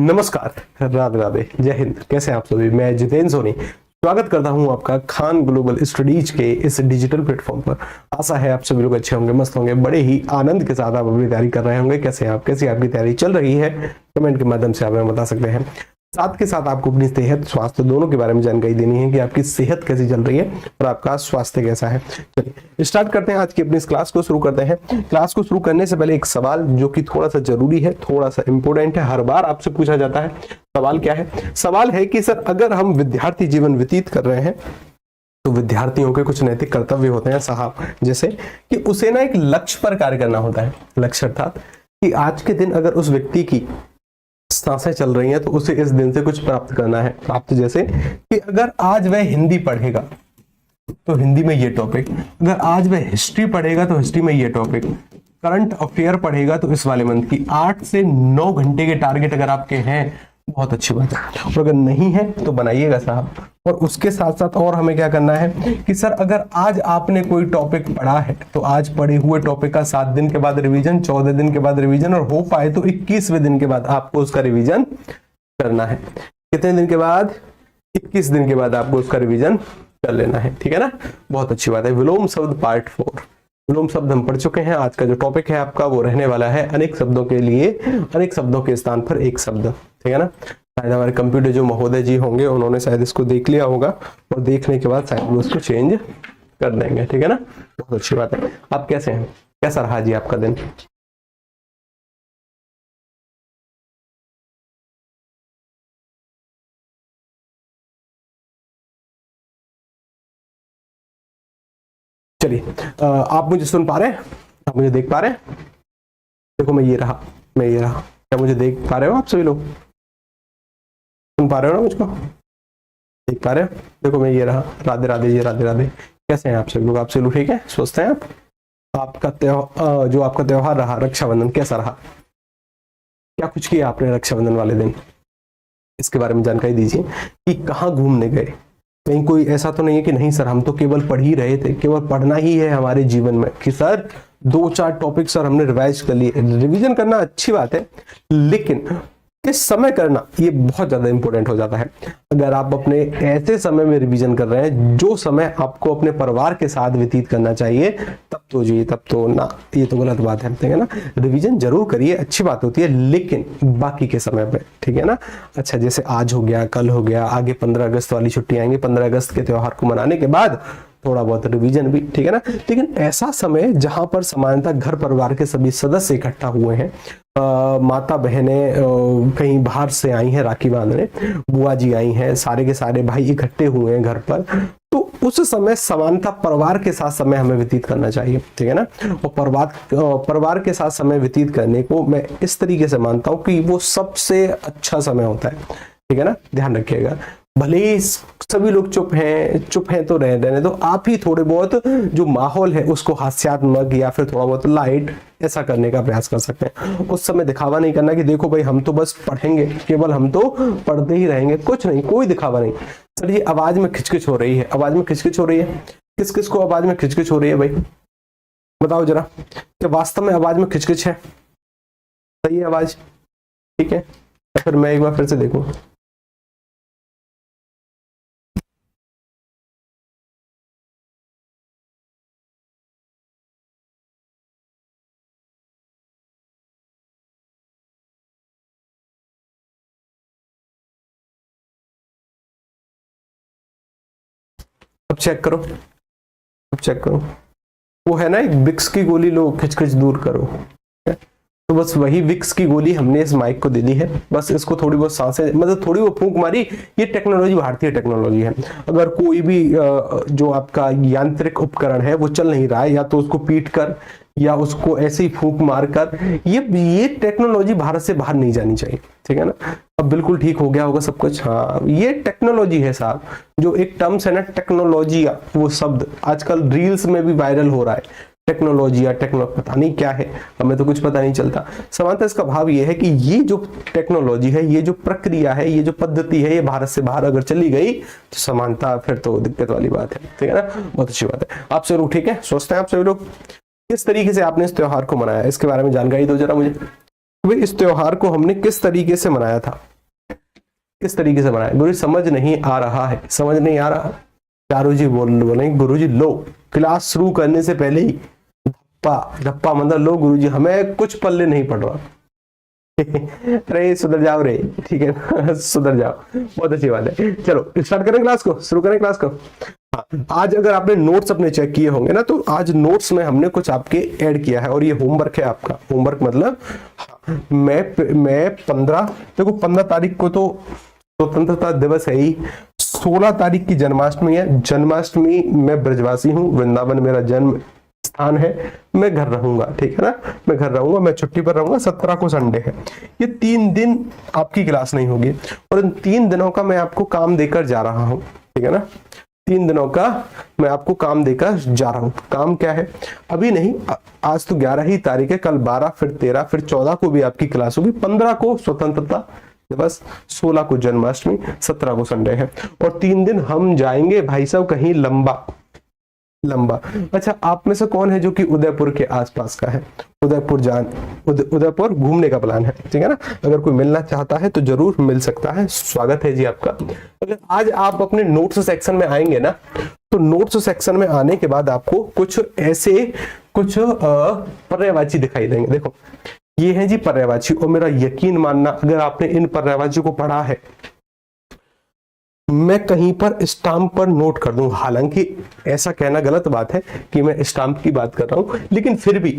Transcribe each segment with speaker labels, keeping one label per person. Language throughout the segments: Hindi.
Speaker 1: नमस्कार, राधे राधे, जय हिंद। कैसे हैं आप सभी? मैं जितेंद्र सोनी स्वागत करता हूं आपका खान ग्लोबल स्टडीज के इस डिजिटल प्लेटफॉर्म पर। आशा है आप सभी लोग अच्छे होंगे, मस्त होंगे, बड़े ही आनंद के साथ आप अपनी तैयारी कर रहे होंगे। कैसे हैं आप? कैसी आपकी तैयारी चल रही है? कमेंट के माध्यम से आप हमें बता सकते हैं। साथ के साथ आपको अपनी सेहत स्वास्थ्य दोनों के बारे में जानकारी देनी है कि आपकी सेहत कैसी चल रही है और आपका स्वास्थ्य कैसा है। चलिए स्टार्ट करते हैं आज की अपनी इस क्लास को शुरू करते हैं। क्लास को शुरू करने से पहले एक सवाल जो कि थोड़ा सा जरूरी है, थोड़ा सा इंपॉर्टेंट है, हर बार आपसे पूछा जाता है। सवाल क्या है? सवाल है कि सर अगर हम विद्यार्थी जीवन व्यतीत कर रहे हैं तो विद्यार्थियों के कुछ नैतिक कर्तव्य होते हैं साहब, जैसे कि उसे ना एक लक्ष्य पर कार्य करना होता है। लक्ष्य अर्थात कि आज के दिन अगर उस व्यक्ति की सांसें चल रही हैं तो उसे इस दिन से कुछ प्राप्त करना है। प्राप्त जैसे कि अगर आज वह हिंदी पढ़ेगा तो हिंदी में ये टॉपिक, अगर आज वह हिस्ट्री पढ़ेगा तो हिस्ट्री में ये टॉपिक, करंट अफेयर पढ़ेगा तो इस वाले मंथ की 8 से 9 घंटे के टारगेट अगर आपके हैं, बहुत अच्छी बात है। और अगर नहीं है तो बनाइएगा साहब। और उसके साथ साथ और हमें क्या करना है कि सर अगर आज आपने कोई टॉपिक पढ़ा है तो आज पढ़े हुए टॉपिक का 7 दिन के बाद रिवीजन, 14 दिन के बाद रिवीजन, और हो पाए तो 21वें दिन के बाद आपको उसका रिवीजन करना है। कितने दिन के बाद? 21 दिन के बाद आपको उसका रिवीजन कर लेना है, ठीक है ना। बहुत अच्छी बात है। विलोम शब्द पार्ट 4, विलोम शब्द हम पढ़ चुके हैं। आज का जो टॉपिक है आपका वो रहने वाला है अनेक शब्दों के लिए अनेक शब्दों के स्थान पर एक शब्द, ठीक है ना। शायद हमारे कंप्यूटर जो महोदय जी होंगे उन्होंने शायद इसको देख लिया होगा और देखने के बाद शायद वो उसको चेंज कर देंगे, ठीक है ना। बहुत अच्छी बात है। आप कैसे हैं? कैसा रहा जी आपका दिन? चलिए आप मुझे सुन पा रहे हैं? आप मुझे देख पा रहे हैं? देखो मैं ये रहा, मैं ये रहा। क्या मुझे देख पा रहे हो आप सभी लोग? सुन पा रहे हो ना मुझको? देख पा रहे हो? देखो मैं ये रहा। राधे राधे जी, राधे राधे। कैसे हैं आप सभी लोग? आप सभी लोग ठीक है? स्वस्थ हैं आप? आपका त्योहार जो आपका त्योहार रहा रक्षाबंधन, कैसा रहा? क्या कुछ किया आपने रक्षाबंधन वाले दिन? इसके बारे में जानकारी दीजिए कि कहाँ घूमने गए। कहीं कोई ऐसा तो नहीं है कि नहीं सर हम तो केवल पढ़ ही रहे थे, केवल पढ़ना ही है हमारे जीवन में, कि सर 2-4 टॉपिक सर हमने रिवाइज कर लिए। रिवीजन करना अच्छी बात है, लेकिन किस समय करना ये बहुत ज्यादा इंपॉर्टेंट हो जाता है। अगर आप अपने ऐसे समय में रिवीजन कर रहे हैं जो समय आपको अपने परिवार के साथ व्यतीत करना चाहिए, तब तो जी, तब तो ना, ये तो गलत बात है, ठीक है ना। रिवीजन जरूर करिए, अच्छी बात होती है, लेकिन बाकी के समय पे, ठीक है ना। अच्छा, जैसे आज हो गया, कल हो गया, आगे 15 अगस्त वाली छुट्टी आएंगी, 15 अगस्त के त्योहार को मनाने के बाद थोड़ा बहुत रिवीजन भी, ठीक है ना। लेकिन ऐसा समय जहां पर सामान्यतः घर परिवार के सभी सदस्य इकट्ठा हुए हैं, माता बहनें कहीं बाहर से आई हैं राखी बांधने, बुआ जी आई हैं, सारे के सारे भाई इकट्ठे हुए हैं घर पर, तो उस समय समानता परिवार के साथ समय हमें व्यतीत करना चाहिए, ठीक है ना। और परिवार के साथ समय व्यतीत करने को मैं इस तरीके से मानता हूं कि वो सबसे अच्छा समय होता है, ठीक है ना। ध्यान रखिएगा, भले ही सभी लोग चुप हैं तो रहने दो, आप ही थोड़े बहुत जो माहौल है उसको हास्यात्मक या फिर थोड़ा बहुत लाइट ऐसा करने का प्रयास कर सकते हैं। उस समय दिखावा नहीं करना कि देखो भाई हम तो बस पढ़ेंगे, केवल हम तो पढ़ते ही रहेंगे, कुछ नहीं, कोई दिखावा नहीं। सर ये आवाज में खिचकिच हो रही है, आवाज में खिचकिच हो रही है, किस किस को आवाज में खिचकिच हो रही है भाई बताओ जरा, क्या वास्तव में आवाज में खिचकिच है? सही है आवाज? ठीक है, तो फिर मैं एक बार फिर से देखूं। अब चेक करो, अब चेक करो। वो है ना एक विक्स की गोली, लो खिचखिच दूर करो। तो बस वही विक्स की गोली हमने इस माइक को दे दी है। बस इसको थोड़ी बहुत सांसें, मतलब थोड़ी वो फूंक मारी। ये टेक्नोलॉजी भारतीय टेक्नोलॉजी है। अगर कोई भी जो आपका यांत्रिक उपकरण है वो चल नहीं रहा है, या तो उसको पीट कर या उसको ऐसे ही फूंक मार कर, ये टेक्नोलॉजी भारत से बाहर नहीं जानी चाहिए, ठीक है ना। अब बिल्कुल ठीक हो गया होगा सब कुछ। हाँ, ये टेक्नोलॉजी है साहब। जो एक टर्म्स है ना टेक्नोलॉजी, वो शब्द आजकल रील्स में भी वायरल हो रहा है। टेक्नोलॉजी या पता नहीं क्या है, हमें तो कुछ पता नहीं चलता। समानतः इसका भाव ये है कि ये जो टेक्नोलॉजी है, ये जो प्रक्रिया है, ये जो पद्धति है, ये भारत से बाहर अगर चली गई तो समानता फिर तो दिक्कत वाली बात है, ठीक है ना। बहुत अच्छी बात है। आप सभी लोग ठीक है? सोचते हैं आप सभी लोग किस तरीके से आपने इस त्योहार को मनाया, इसके बारे में जानकारी दो जरा मुझे। इस त्योहार को हमने किस तरीके से मनाया था? किस तरीके से बनाए? गुरु समझ नहीं आ रहा है, समझ नहीं आ रहा। चारू जी बोलेंगे गुरु जी लो, क्लास शुरू करने से पहले ही धप्पा मतलब लो गुरु जी हमें कुछ पल्ले नहीं पड़ रहा। अरे सुधर जाओ रे, ठीक है ना, सुधर जाओ, बहुत अच्छी बात है। चलो स्टार्ट करें क्लास को, शुरू करें क्लास को। हाँ, आज अगर आपने नोट्स अपने चेक किए होंगे ना, तो आज नोट्स में हमने कुछ आपके ऐड किया है और ये होमवर्क है आपका। होमवर्क मतलब मैं 15 देखो 15 तारीख को तो स्वतंत्रता दिवस है ही, 16 तारीख की जन्माष्टमी है। जन्माष्टमी मैं ब्रजवासी हूँ, वृंदावन मेरा जन्म स्थान है, मैं घर रहूंगा, ठीक है ना, मैं घर रहूंगा, मैं छुट्टी पर रहूंगा। 17 को संडे है। ये 3 दिन आपकी क्लास नहीं होगी और इन 3 दिनों का मैं आपको काम देकर जा रहा हूँ, ठीक है ना। 3 दिनों का मैं आपको काम देकर जा रहा हूँ। काम क्या है अभी नहीं, आज तो 11 ही तारीख है, कल 12, फिर 13, फिर 14 को भी आपकी क्लास होगी। 15 को स्वतंत्रता दिवस, 16 को जन्माष्टमी, 17 को संडे है और 3 दिन हम जाएंगे भाई साहब कहीं लंबा। अच्छा, आप में से कौन है जो कि उदयपुर के आसपास का है? उदयपुर उदयपुर घूमने का प्लान है, ठीक है ना। अगर कोई मिलना चाहता है तो जरूर मिल सकता है, स्वागत है जी आपका। अगर आज आप अपने नोट्स सेक्शन में आएंगे ना, तो नोट्स सेक्शन में आने के बाद आपको कुछ ऐसे कुछ पर्यायवाची दिखाई देंगे। देखो ये है जी पर्यायवाची, और मेरा यकीन मानना अगर आपने इन पर्यायवाची को पढ़ा है, मैं कहीं पर स्टाम्प पर नोट कर दूं, हालांकि ऐसा कहना गलत बात है कि मैं स्टाम्प की बात कर रहा हूं, लेकिन फिर भी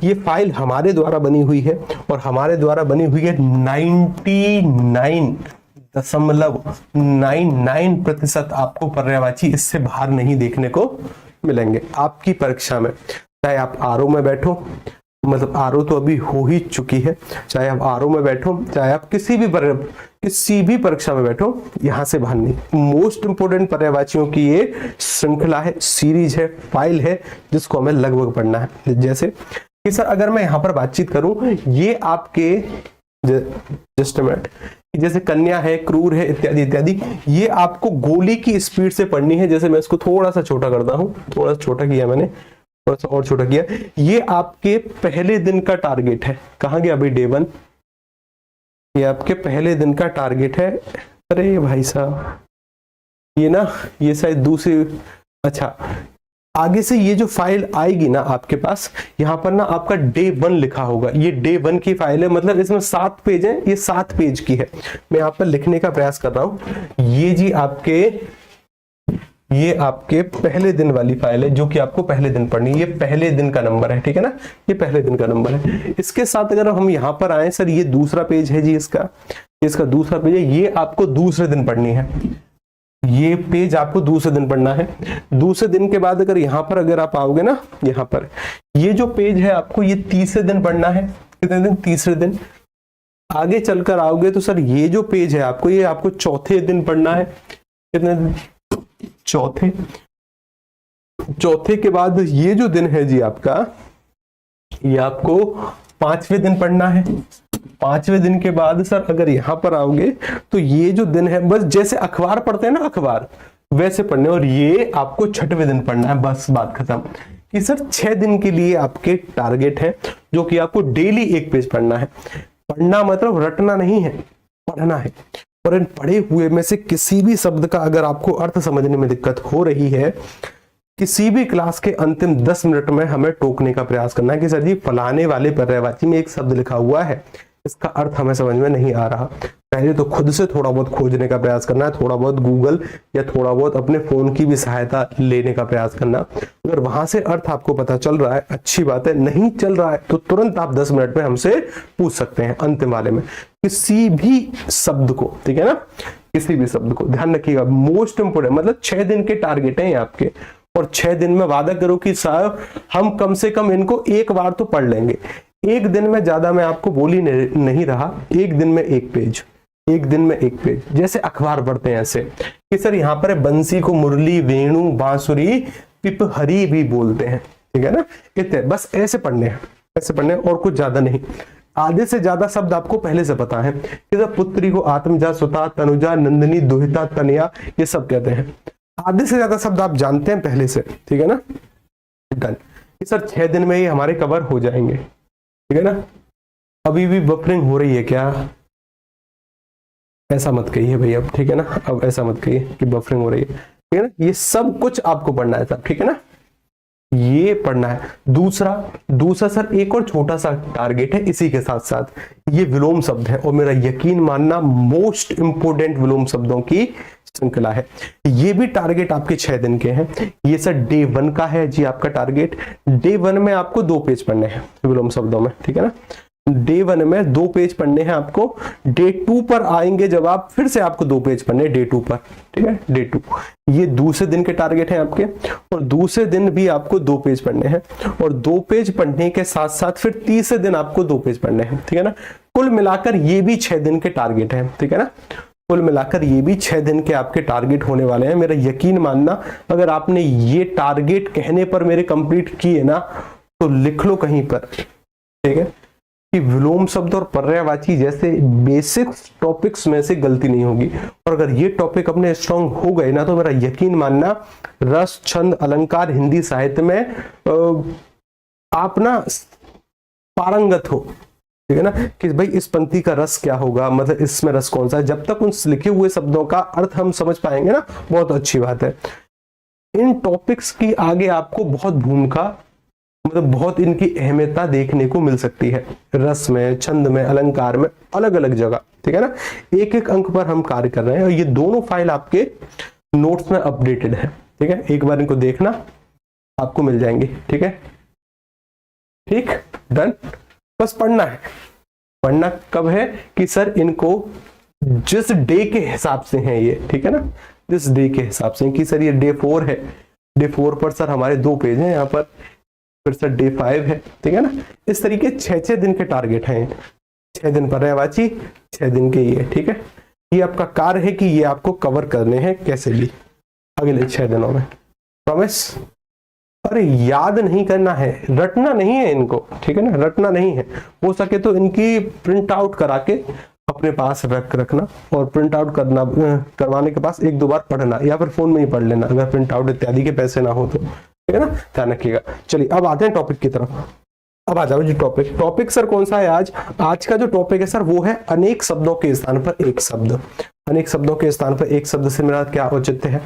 Speaker 1: ये फाइल हमारे द्वारा बनी हुई है और हमारे द्वारा बनी हुई है 99.99% आपको पर्यायवाची इससे बाहर नहीं देखने को मिलेंगे आपकी परीक्षा में। चाहे आप आरओ में बैठो, मतलब आरओ तो अभी हो ही चुकी है, चाहे आप आरओ में बैठो, चाहे आप किसी भी परीक्षा में बैठो, यहां से बाहर नहीं। मोस्ट इंपोर्टेंट पर्यायवाचियों की ये श्रृंखला है, सीरीज है, फाइल है, जिसको हमें लगभग पढ़ना है। जैसे कि सर अगर मैं यहां पर बातचीत करूं, ये आपके जस्ट अ मिनट, जैसे कन्या है, क्रूर है, इत्यादि इत्यादि, ये आपको गोली की स्पीड से पढ़नी है। जैसे मैं इसको थोड़ा सा छोटा करता हूं, थोड़ा सा छोटा किया मैंने, थोड़ा सा और छोटा किया। ये आपके पहले दिन का टारगेट है। कहाँ गया अभी डे 1? ये आपके पहले दिन का टारगेट है। अरे भाई साहब ये ना, ये शायद दूसरी, अच्छा आगे से ये जो फाइल आएगी ना आपके पास, यहाँ पर ना आपका डे 1 लिखा होगा। ये डे 1 की फाइल है, मतलब इसमें 7 पेज है, ये 7 पेज की है। मैं यहाँ पर लिखने का प्रयास कर रहा हूँ। ये आपके पहले दिन वाली फाइल है, जो कि आपको पहले दिन पढ़नी है। ये पहले दिन का नंबर है, ठीक है ना, ये पहले दिन का नंबर है। इसके साथ अगर हम यहाँ पर आए, सर ये दूसरा पेज है जी, इसका दूसरा पेज है, ये आपको दूसरे दिन पढ़नी है। ये पेज आपको दूसरे दिन पढ़ना है। दूसरे दिन के बाद अगर यहाँ पर अगर आप आओगे ना, यहाँ पर ये जो पेज है आपको ये तीसरे दिन पढ़ना है। कितने दिन? तीसरे दिन। आगे चलकर आओगे तो सर ये जो पेज है आपको, ये आपको चौथे दिन पढ़ना है। कितने दिन? चौथे के बाद ये जो दिन है जी आपका, ये आपको 5वें दिन पढ़ना है। 5वें दिन के बाद सर अगर यहां पर आओगे तो ये जो दिन है, बस जैसे अखबार पढ़ते हैं ना, अखबार वैसे पढ़ने, और ये आपको 6वें दिन पढ़ना है। बस बात खत्म। कि सर 6 दिन के लिए आपके टारगेट है, जो कि आपको डेली 1 पेज पढ़ना है। पढ़ना मतलब रटना नहीं है, पढ़ना है। और इन पढ़े हुए में से किसी भी शब्द का अगर आपको अर्थ समझने में दिक्कत हो रही है, किसी भी क्लास के अंतिम 10 मिनट में हमें टोकने का प्रयास करना है कि सर जी फलाने वाले पर्यायवाची में एक शब्द लिखा हुआ है, इसका अर्थ हमें समझ में नहीं आ रहा। पहले तो खुद से थोड़ा बहुत खोजने का प्रयास करना है, थोड़ा बहुत गूगल या थोड़ा बहुत अपने फोन की भी सहायता लेने का प्रयास करना। अगर वहां से अर्थ आपको पता चल रहा है, अच्छी बात है, नहीं चल रहा है तो तुरंत आप 10 मिनट में हमसे पूछ सकते हैं। अंतिम वाले में किसी भी शब्द को, ठीक है ना, किसी भी शब्द को ध्यान रखिएगा, मोस्ट इंपोर्टेंट, मतलब 6 दिन के टारगेट हैं आपके, और 6 दिन में वादा करो कि साहब हम कम से कम इनको एक बार तो पढ़ लेंगे। एक दिन में, ज्यादा मैं आपको बोल ही नहीं रहा, एक दिन में 1 पेज, एक दिन में 1 पेज, जैसे अखबार पढ़ते हैं ऐसे। कि सर यहाँ पर बंसी को मुरली, वेणु, बांसुरी, पिपहरी भी बोलते हैं, ठीक है ना, इतने बस ऐसे पढ़ने हैं, ऐसे पढ़ने, और कुछ ज्यादा नहीं। आधे से ज्यादा शब्द आपको पहले से पता है कि सर पुत्री को आत्मजा, सुता, तनुजा, नंदिनी, दुहिता, तनया, ये सब कहते हैं। आधे से ज्यादा शब्द आप जानते हैं पहले से, ठीक है ना, डन। सर 6 दिन में ही हमारे कवर हो जाएंगे, ठीक है ना। अभी भी बफरिंग हो रही है क्या? ऐसा मत कहिए भाई अब, ठीक है ना, अब ऐसा मत कहिए कि बफरिंग हो रही है, ठीक है ना, ये सब कुछ आपको पढ़ना है सब, ठीक है ना, ये पढ़ना है। दूसरा सर एक और छोटा सा टारगेट है इसी के साथ साथ, ये विलोम शब्द है और मेरा यकीन मानना मोस्ट इंपोर्टेंट विलोम शब्दों की श्रृंखला है। ये भी टारगेट आपके 6 दिन के हैं। ये सर डे 1 का है जी आपका टारगेट। डे 1 में आपको 2 पेज पढ़ने हैं विलोम शब्दों में, ठीक है ना, डे 1 में 2 पेज पढ़ने हैं आपको। डे 2 पर आएंगे जब आप, फिर से आपको 2 पेज पढ़ने डे 2 पर, ठीक है, डे 2। ये दूसरे दिन के टारगेट हैं आपके, और दूसरे दिन भी आपको 2 पेज पढ़ने हैं, और 2 पेज पढ़ने के साथ साथ फिर तीसरे दिन आपको 2 पेज पढ़ने हैं, ठीक है ना। कुल मिलाकर ये भी 6 दिन के टारगेट हैं, ठीक है ना, कुल मिलाकर ये भी 6 दिन के आपके टारगेट होने वाले हैं। मेरा यकीन मानना, अगर आपने ये टारगेट कहने पर मेरे कंप्लीट किए ना, तो लिख लो कहीं पर, ठीक है, कि विलोम शब्द और पर्यायवाची जैसे बेसिक टॉपिक्स में से गलती नहीं होगी। और अगर ये टॉपिक अपने स्ट्रांग हो गए ना, तो मेरा यकीन मानना रस, छंद, अलंकार, हिंदी साहित्य में आप ना पारंगत हो, ठीक है ना, कि भाई इस पंक्ति का रस क्या होगा, मतलब इसमें रस कौन सा है। जब तक उन लिखे हुए शब्दों का अर्थ हम समझ पाएंगे ना, बहुत अच्छी बात है। इन टॉपिक्स की आगे आपको बहुत भूमिका, मतलब बहुत इनकी अहमियता देखने को मिल सकती है, रस में, छंद में, अलंकार में, अलग अलग जगह, ठीक है ना। एक एक अंक पर हम कार्य कर रहे हैं, और ये दोनों फाइल आपके नोट्स में अपडेटेड है, ठीक है, एक बार इनको देखना, आपको मिल जाएंगे, ठीक है, ठीक, डन। बस पढ़ना है। पढ़ना कब है कि सर इनको जिस डे के हिसाब से हैं ये, ठीक है ना, जिस डे के हिसाब से, कि सर ये डे 4 है, डे 4 पर सर हमारे 2 पेज हैं यहाँ पर, फिर सर डे 5 है, ठीक है ना। इस तरीके 6 दिन के टारगेट हैं, 6 दिन पर्यायवाची, 6 दिन के ये, ठीक है। ये आपका कार्य है कि ये आपको कवर करने हैं कैसे भी अगले 6 दिनों में, प्रॉमिस। अरे याद नहीं करना है, रटना नहीं है इनको, ठीक है ना, रटना नहीं है। हो सके तो इनकी प्रिंट आउट करा के अपने पास रखना, और प्रिंट आउट करवाने के पास 1-2 बार पढ़ना, या फिर फोन में ही पढ़ लेना अगर प्रिंट आउट इत्यादि के पैसे ना हो तो, ठीक है ना, ध्यान रखिएगा। चलिए अब आते हैं टॉपिक की तरफ। अब आ जाओ जी टॉपिक सर कौन सा है आज का जो टॉपिक है सर, वो है अनेक शब्दों के स्थान पर एक शब्द। अनेक शब्दों के स्थान पर एक शब्द से मेरा क्या औचित्य है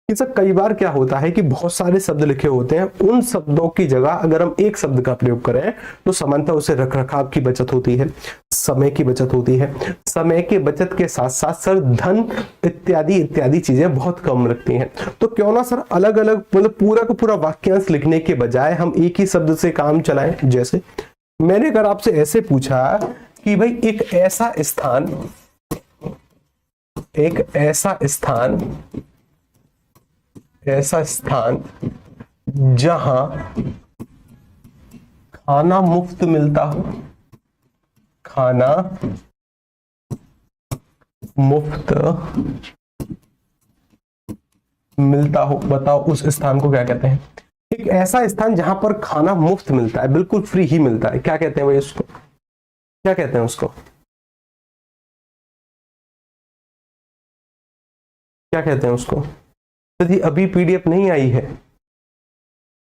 Speaker 1: कि सर कई बार क्या होता है कि बहुत सारे शब्द लिखे होते हैं, उन शब्दों की जगह अगर हम एक शब्द का प्रयोग करें तो समानता उसे रख रखाव की बचत होती है, समय की बचत होती है। समय की बचत के साथ साथ सर धन इत्यादि चीजें बहुत कम लगती हैं। तो क्यों ना सर अलग अलग, मतलब पूरा का पूरा वाक्यांश लिखने के बजाय हम एक ही शब्द से काम चलाएं। जैसे मैंने अगर आपसे ऐसे पूछा कि भाई एक ऐसा स्थान जहां खाना मुफ्त मिलता हो, खाना मुफ्त मिलता हो, बताओ उस स्थान को क्या कहते हैं। एक ऐसा स्थान जहां पर खाना मुफ्त मिलता है, बिल्कुल फ्री ही मिलता है, क्या कहते हैं भाई उसको, क्या कहते हैं उसको, क्या कहते हैं उसको। यदि अभी पीडीएफ नहीं आई है,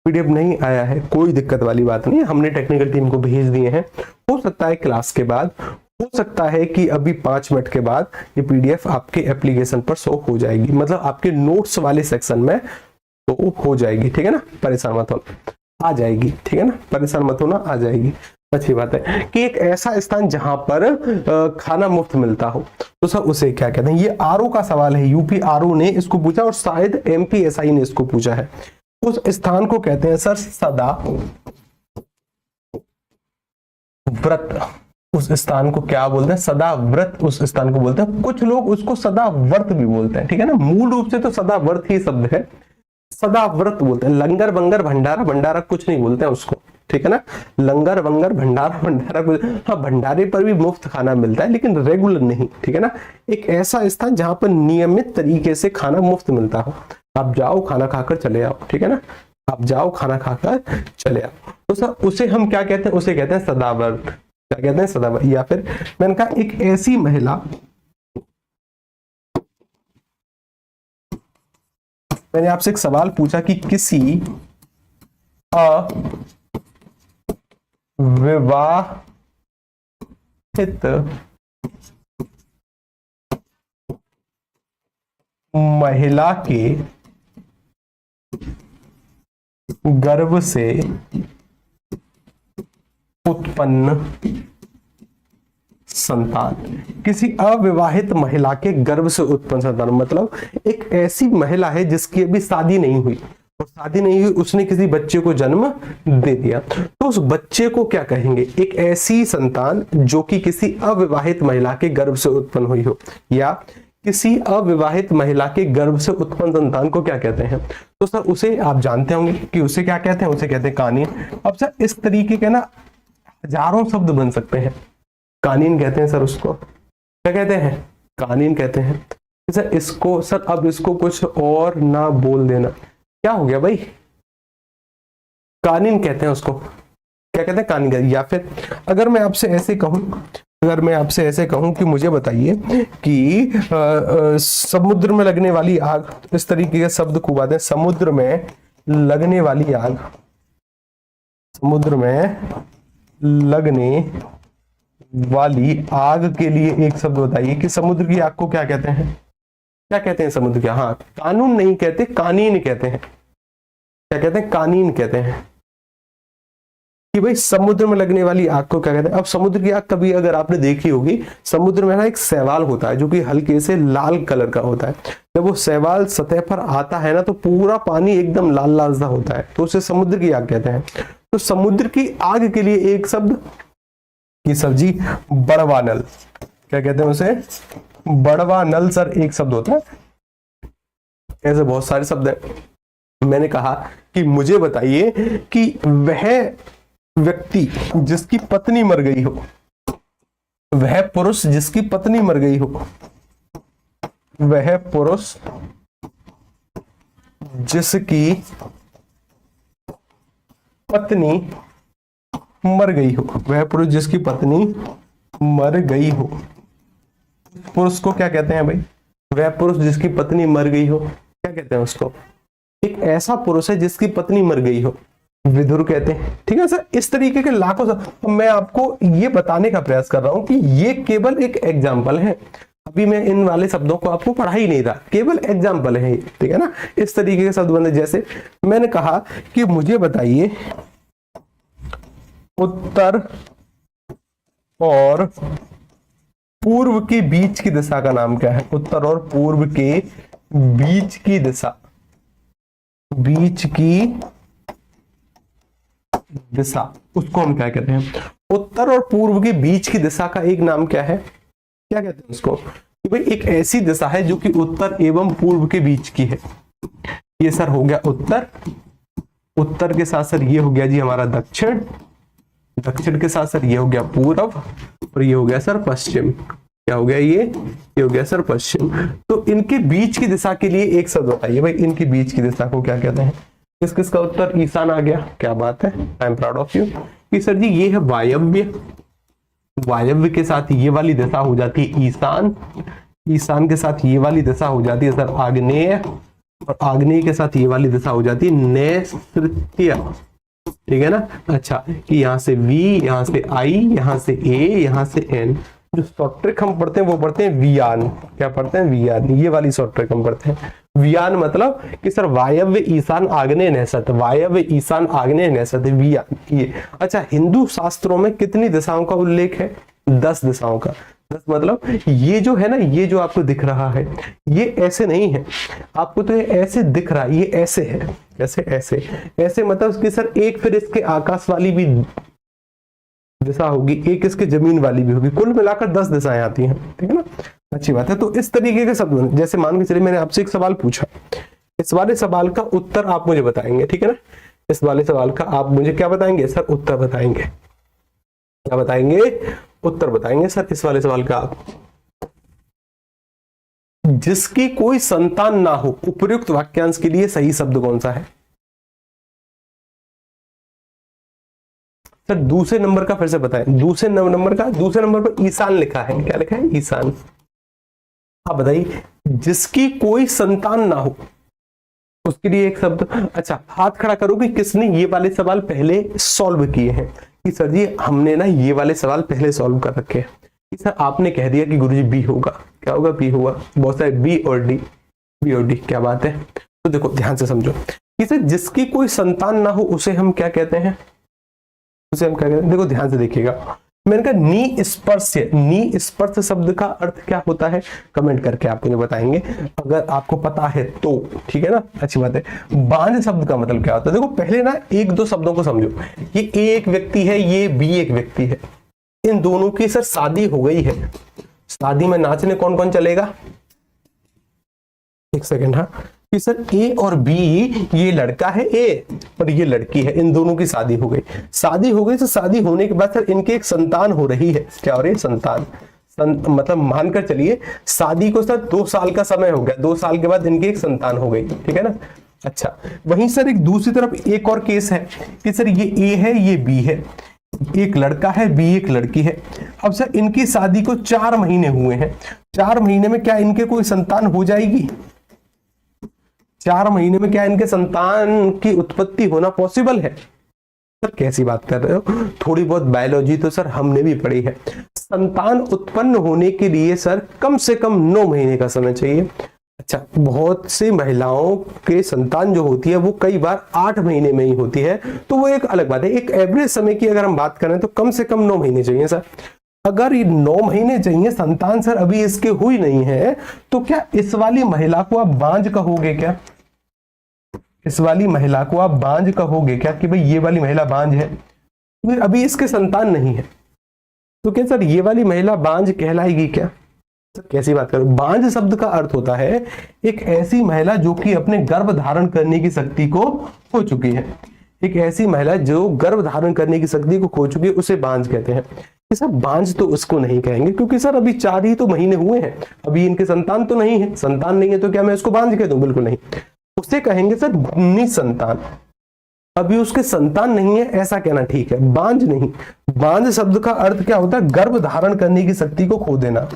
Speaker 1: पीडीएफ नहीं आया है, कोई दिक्कत वाली बात नहीं है, हमने टेक्निकल टीम को भेज दिए हैं। हो सकता है क्लास के बाद, हो सकता है कि अभी 5 मिनट के बाद ये पीडीएफ आपके एप्लीकेशन पर शो हो जाएगी, मतलब आपके नोट्स वाले सेक्शन में तो हो जाएगी, ठीक है ना, परेशान मत होना, आ जाएगी, ठीक है ना, परेशान मत होना, आ जाएगी। अच्छी बात है कि एक ऐसा स्थान जहां पर खाना मुफ्त मिलता हो, तो सर उसे क्या कहते हैं। ये आरओ का सवाल है, यूपी आरओ ने इसको पूछा और शायद एमपीएसआई ने इसको पूछा है। उस स्थान को कहते हैं सर सदा व्रत। उस स्थान को क्या बोलते हैं, सदा व्रत उस स्थान को बोलते हैं। कुछ लोग उसको सदा व्रत भी बोलते हैं, ठीक है ना, मूल रूप से तो सदा व्रत ही शब्द है, सदा व्रत बोलते हैं। लंगर वंगर भंडारा कुछ नहीं बोलते हैं उसको, ठीक है ना, लंगर वंगर भंडारा कुछ, हाँ भंडारे पर भी मुफ्त खाना मिलता है लेकिन रेगुलर नहीं, ठीक है ना। एक ऐसा स्थान जहां पर नियमित तरीके से खाना मुफ्त मिलता हो, आप जाओ खाना खाकर चले आओ, ठीक है ना, आप जाओ खाना खाकर चले आओ, तो सर उसे हम क्या कहते हैं, उसे कहते हैं सदाव्रत। क्या कहते हैं, सदाव्रत। या फिर मैंने कहा एक ऐसी महिला, मैंने आपसे एक सवाल पूछा कि किसी अविवाहित महिला के गर्भ से उत्पन्न संतान। किसी अविवाहित महिला के गर्भ से उत्पन्न संतान मतलब एक ऐसी महिला है जिसकी अभी शादी नहीं हुई, और शादी नहीं हुई उसने किसी बच्चे को जन्म दे दिया, तो उस बच्चे को क्या कहेंगे? एक ऐसी संतान जो कि किसी अविवाहित महिला के गर्भ से उत्पन्न हुई हो, या किसी अविवाहित महिला के गर्भ से उत्पन्न संतान को क्या कहते हैं? तो सर उसे आप जानते होंगे कि उसे क्या कहते हैं, उसे कहते हैं कानीन। अब सर इस तरीके के ना हजारों शब्द बन सकते हैं। कानीन कहते हैं सर, उसको क्या कहते हैं? कानीन कहते हैं सर। इसको सर अब इसको कुछ और ना बोल देना, क्या हो गया भाई? कानीन कहते हैं उसको, क्या कहते हैं? कानीन कहते हैं। या फिर अगर मैं आपसे ऐसे कहूं, कि मुझे बताइए कि समुद्र में लगने वाली आग, इस तरीके के शब्द खूब आते हैं। समुद्र में लगने वाली आग, समुद्र में लगने वाली आग के लिए एक शब्द बताइए कि समुद्र की आग को क्या कहते हैं? क्या कहते हैं समुद्र की? हाँ, कानून नहीं कहते, कानीन कहते हैं। क्या कहते हैं? कानीन कहते हैं कि भाई समुद्र में लगने वाली आग को क्या कहते हैं। अब समुद्र की आग कभी अगर आपने देखी होगी, समुद्र में ना एक शैवाल होता है जो कि हल्के से लाल कलर का होता है। जब वो शैवाल सतह पर आता है ना तो पूरा पानी एकदम लाल लाल सा होता है, तो उसे समुद्र की आग कहते हैं। तो समुद्र की आग के लिए एक शब्द कि सर जी बड़वा नल, क्या कहते हैं उसे? बड़वा नल सर एक शब्द होता है। ऐसे बहुत सारे शब्द है। मैंने कहा कि मुझे बताइए कि वह व्यक्ति जिसकी पत्नी मर गई हो, वह पुरुष जिसकी पत्नी मर गई हो, वह पुरुष जिसकी पत्नी मर गई हो, वह पुरुष जिसकी पत्नी मर गई हो, पुरुष को क्या कहते हैं भाई? वह पुरुष जिसकी पत्नी मर गई हो, क्या कहते हैं उसको? एक ऐसा पुरुष है जिसकी पत्नी मर गई हो, विधुर कहते हैं। ठीक है सर, इस तरीके के लाखों मैं आपको ये बताने का प्रयास कर रहा हूं कि ये केवल एक एग्जाम्पल है। अभी मैं इन वाले शब्दों को आपको पढ़ा ही नहीं रहा, केवल एग्जाम्पल है, ठीक है ना? इस तरीके के शब्द बने, जैसे मैंने कहा कि मुझे बताइए उत्तर और पूर्व के बीच की दिशा का नाम क्या है? उत्तर और पूर्व के बीच की दिशा, बीच की दिशा, उसको हम क्या कहते हैं? उत्तर और पूर्व के बीच की दिशा का एक नाम क्या है? क्या कहते हैं उसको? कि भाई एक ऐसी दिशा है जो कि उत्तर एवं पूर्व के बीच की है। ये सर हो गया उत्तर, उत्तर के साथ सर ये हो गया जी हमारा दक्षिण, दक्षिण के साथ सर ये हो गया पूर्व, और ये हो गया सर पश्चिम। क्या हो गया? ये हो गया सर पश्चिम। तो इनके बीच की दिशा के लिए एक शब्द बताइए भाई, इनके बीच की दिशा को क्या कहते हैं? किस किस का उत्तर? ईशान आ गया। क्या बात है, I am proud of you. कि सर जी ये है वायव्य, वायव्य के साथ ये वाली दिशा हो जाती है ईशान, ईशान के साथ ये वाली दिशा हो जाती है सर आग्नेय, और आग्नेय के साथ ये वाली दिशा हो जाती है नैऋत्य। ठीक है ना? अच्छा, कि यहाँ से V, यहाँ से I, यहाँ से A, यहाँ से N। जो शॉर्ट ट्रिक हम पढ़ते हैं वो पढ़ते हैं वियान। क्या पढ़ते हैं? वियान। ये वाली शॉर्ट ट्रिक हम पढ़ते हैं। वियान मतलब कि सर वायव्य ईशान आग्नेय नैऋत्य, वायव्य ईशान आग्नेय नैऋत्य, वियान ये। अच्छा, हिंदू शास्त्रों में कितनी दिशाओं का उल्लेख है? 10 दिशाओं का। 10 मतलब ये जो है ना, ये जो आपको दिख रहा है ये ऐसे नहीं है, आपको तो ये ऐसे दिख रहा है, ये ऐसे है, ऐसे ऐसे ऐसे मतलब कि सर एक फिर इसके आकाश वाली भी दिशा होगी, एक इसके जमीन वाली भी होगी, कुल मिलाकर 10 दिशाएं आती हैं। ठीक है ना? अच्छी बात है। तो इस तरीके के शब्द, जैसे मान के चलिए मैंने आपसे एक सवाल पूछा, इस वाले सवाल का उत्तर आप मुझे बताएंगे। ठीक है ना? इस वाले सवाल का आप मुझे क्या बताएंगे सर? उत्तर बताएंगे। क्या बताएंगे? उत्तर बताएंगे सर इस वाले सवाल का आप। जिसकी कोई संतान ना हो, उपयुक्त वाक्यांश के लिए सही शब्द कौन सा है? सर दूसरे नंबर का फिर से बताएं। दूसरे नंबर का, दूसरे नंबर पर ईशान लिखा है। क्या लिखा है? ईशान। आप बताइए, जिसकी कोई संतान ना हो उसके लिए एक शब्द। अच्छा, हाथ खड़ा करो कि किसने ये वाले सवाल पहले सॉल्व किए हैं। कि सर जी हमने ना ये वाले सवाल पहले सॉल्व कर रखे हैं। कि सर आपने कह दिया कि गुरुजी बी होगा। क्या होगा? बी होगा। बहुत सारे बी और डी। बी और डी, क्या बात है। तो देखो ध्यान से समझो, इसे जिसकी कोई संतान ना हो उसे हम क्या कहते हैं, उसे हम क्या कहते हैं, देखो ध्यान से देखिएगा। मैंने कहा निस्पर्श, निस्पर्श शब्द का अर्थ क्या होता है, कमेंट करके आप मुझे बताएंगे अगर आपको पता है तो, ठीक है ना, अच्छी बात है। बांझ शब्द का मतलब क्या होता है, देखो पहले ना एक दो शब्दों को समझो। ये ए एक व्यक्ति है, ये बी एक व्यक्ति है, इन दोनों की सर शादी हो गई है। शादी में नाचने कौन कौन चलेगा, एक सेकेंड, हाँ, कि सर ए और बी, ये लड़का है ए और ये लड़की है, इन दोनों की शादी हो गई। शादी हो गई तो शादी होने के बाद सर इनकी एक संतान हो रही है, क्या हो रही है, संतान। मतलब मानकर चलिए शादी को सर 2 साल का समय हो गया, 2 साल के बाद इनकी एक संतान हो गई, ठीक है ना। अच्छा, वहीं सर एक दूसरी तरफ एक और केस है कि सर ये ए है, ये बी है, एक लड़का है, बी एक लड़की है। अब सर इनकी शादी को 4 महीने हुए हैं, 4 महीने में क्या इनके कोई संतान हो जाएगी, 4 महीने में क्या इनके संतान की उत्पत्ति होना पॉसिबल है। सर कैसी बात कर रहे हो, थोड़ी बहुत बायोलॉजी तो सर हमने भी पढ़ी है। संतान उत्पन्न होने के लिए सर कम से कम 9 महीने का समय चाहिए। अच्छा, बहुत सी महिलाओं के संतान जो होती है वो कई बार 8 महीने में ही होती है, तो वो एक अलग बात है। एक एवरेज समय की अगर हम बात करें तो कम से कम 9 महीने चाहिए सर। अगर ये 9 महीने चाहिए, संतान सर अभी इसके हुई नहीं है, तो क्या इस वाली महिला को आप बांझ कहोगे क्या, इस वाली महिला को आप बांझ कहोगे क्या कि भाई ये वाली महिला बांझ है, अभी इसके संतान नहीं है, तो क्या सर ये वाली महिला बांझ कहलाएगी क्या। सर कैसी बात करो, बांझ शब्द का अर्थ होता है एक ऐसी महिला जो कि अपने गर्भ धारण करने की शक्ति को खो चुकी है। एक ऐसी महिला जो गर्भ धारण करने की शक्ति को खो चुकी है उसे बांझ कहते हैं। सर बांझ तो उसको नहीं कहेंगे क्योंकि सर अभी 4 ही तो महीने हुए हैं, अभी इनके संतान तो नहीं है, संतान नहीं है तो क्या मैं इसको बांझ कह दूं, बिल्कुल नहीं। उसे कहेंगे सर निसंतान, अभी उसके संतान नहीं है ऐसा कहना ठीक है, बांझ नहीं। बांझ शब्द का अर्थ क्या होता है, गर्भ धारण करने की शक्ति को खो देना,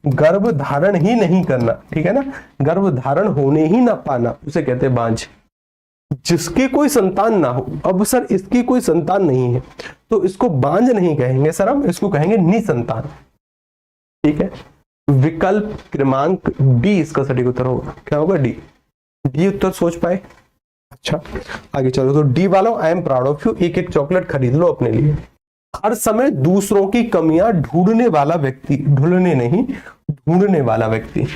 Speaker 1: गर्भ धारण ही नहीं करना, ठीक है ना, गर्भ धारण होने ही ना पाना, उसे कहते हैं बांझ। जिसकी कोई संतान ना हो, अब सर इसकी कोई संतान नहीं है तो इसको बांझ नहीं कहेंगे सर, हम इसको कहेंगे निसंतान, ठीक है। विकल्प क्रमांक डी इसका सटीक उत्तर होगा, क्या होगा, डी, डी उत्तर सोच पाए। अच्छा आगे चलो, तो डी वालों I am proud of you, एक एक चॉकलेट खरीद लो अपने लिए। हर समय दूसरों की कमियां ढूंढने वाला व्यक्ति, ढूंढने नहीं, ढूंढने वाला व्यक्ति,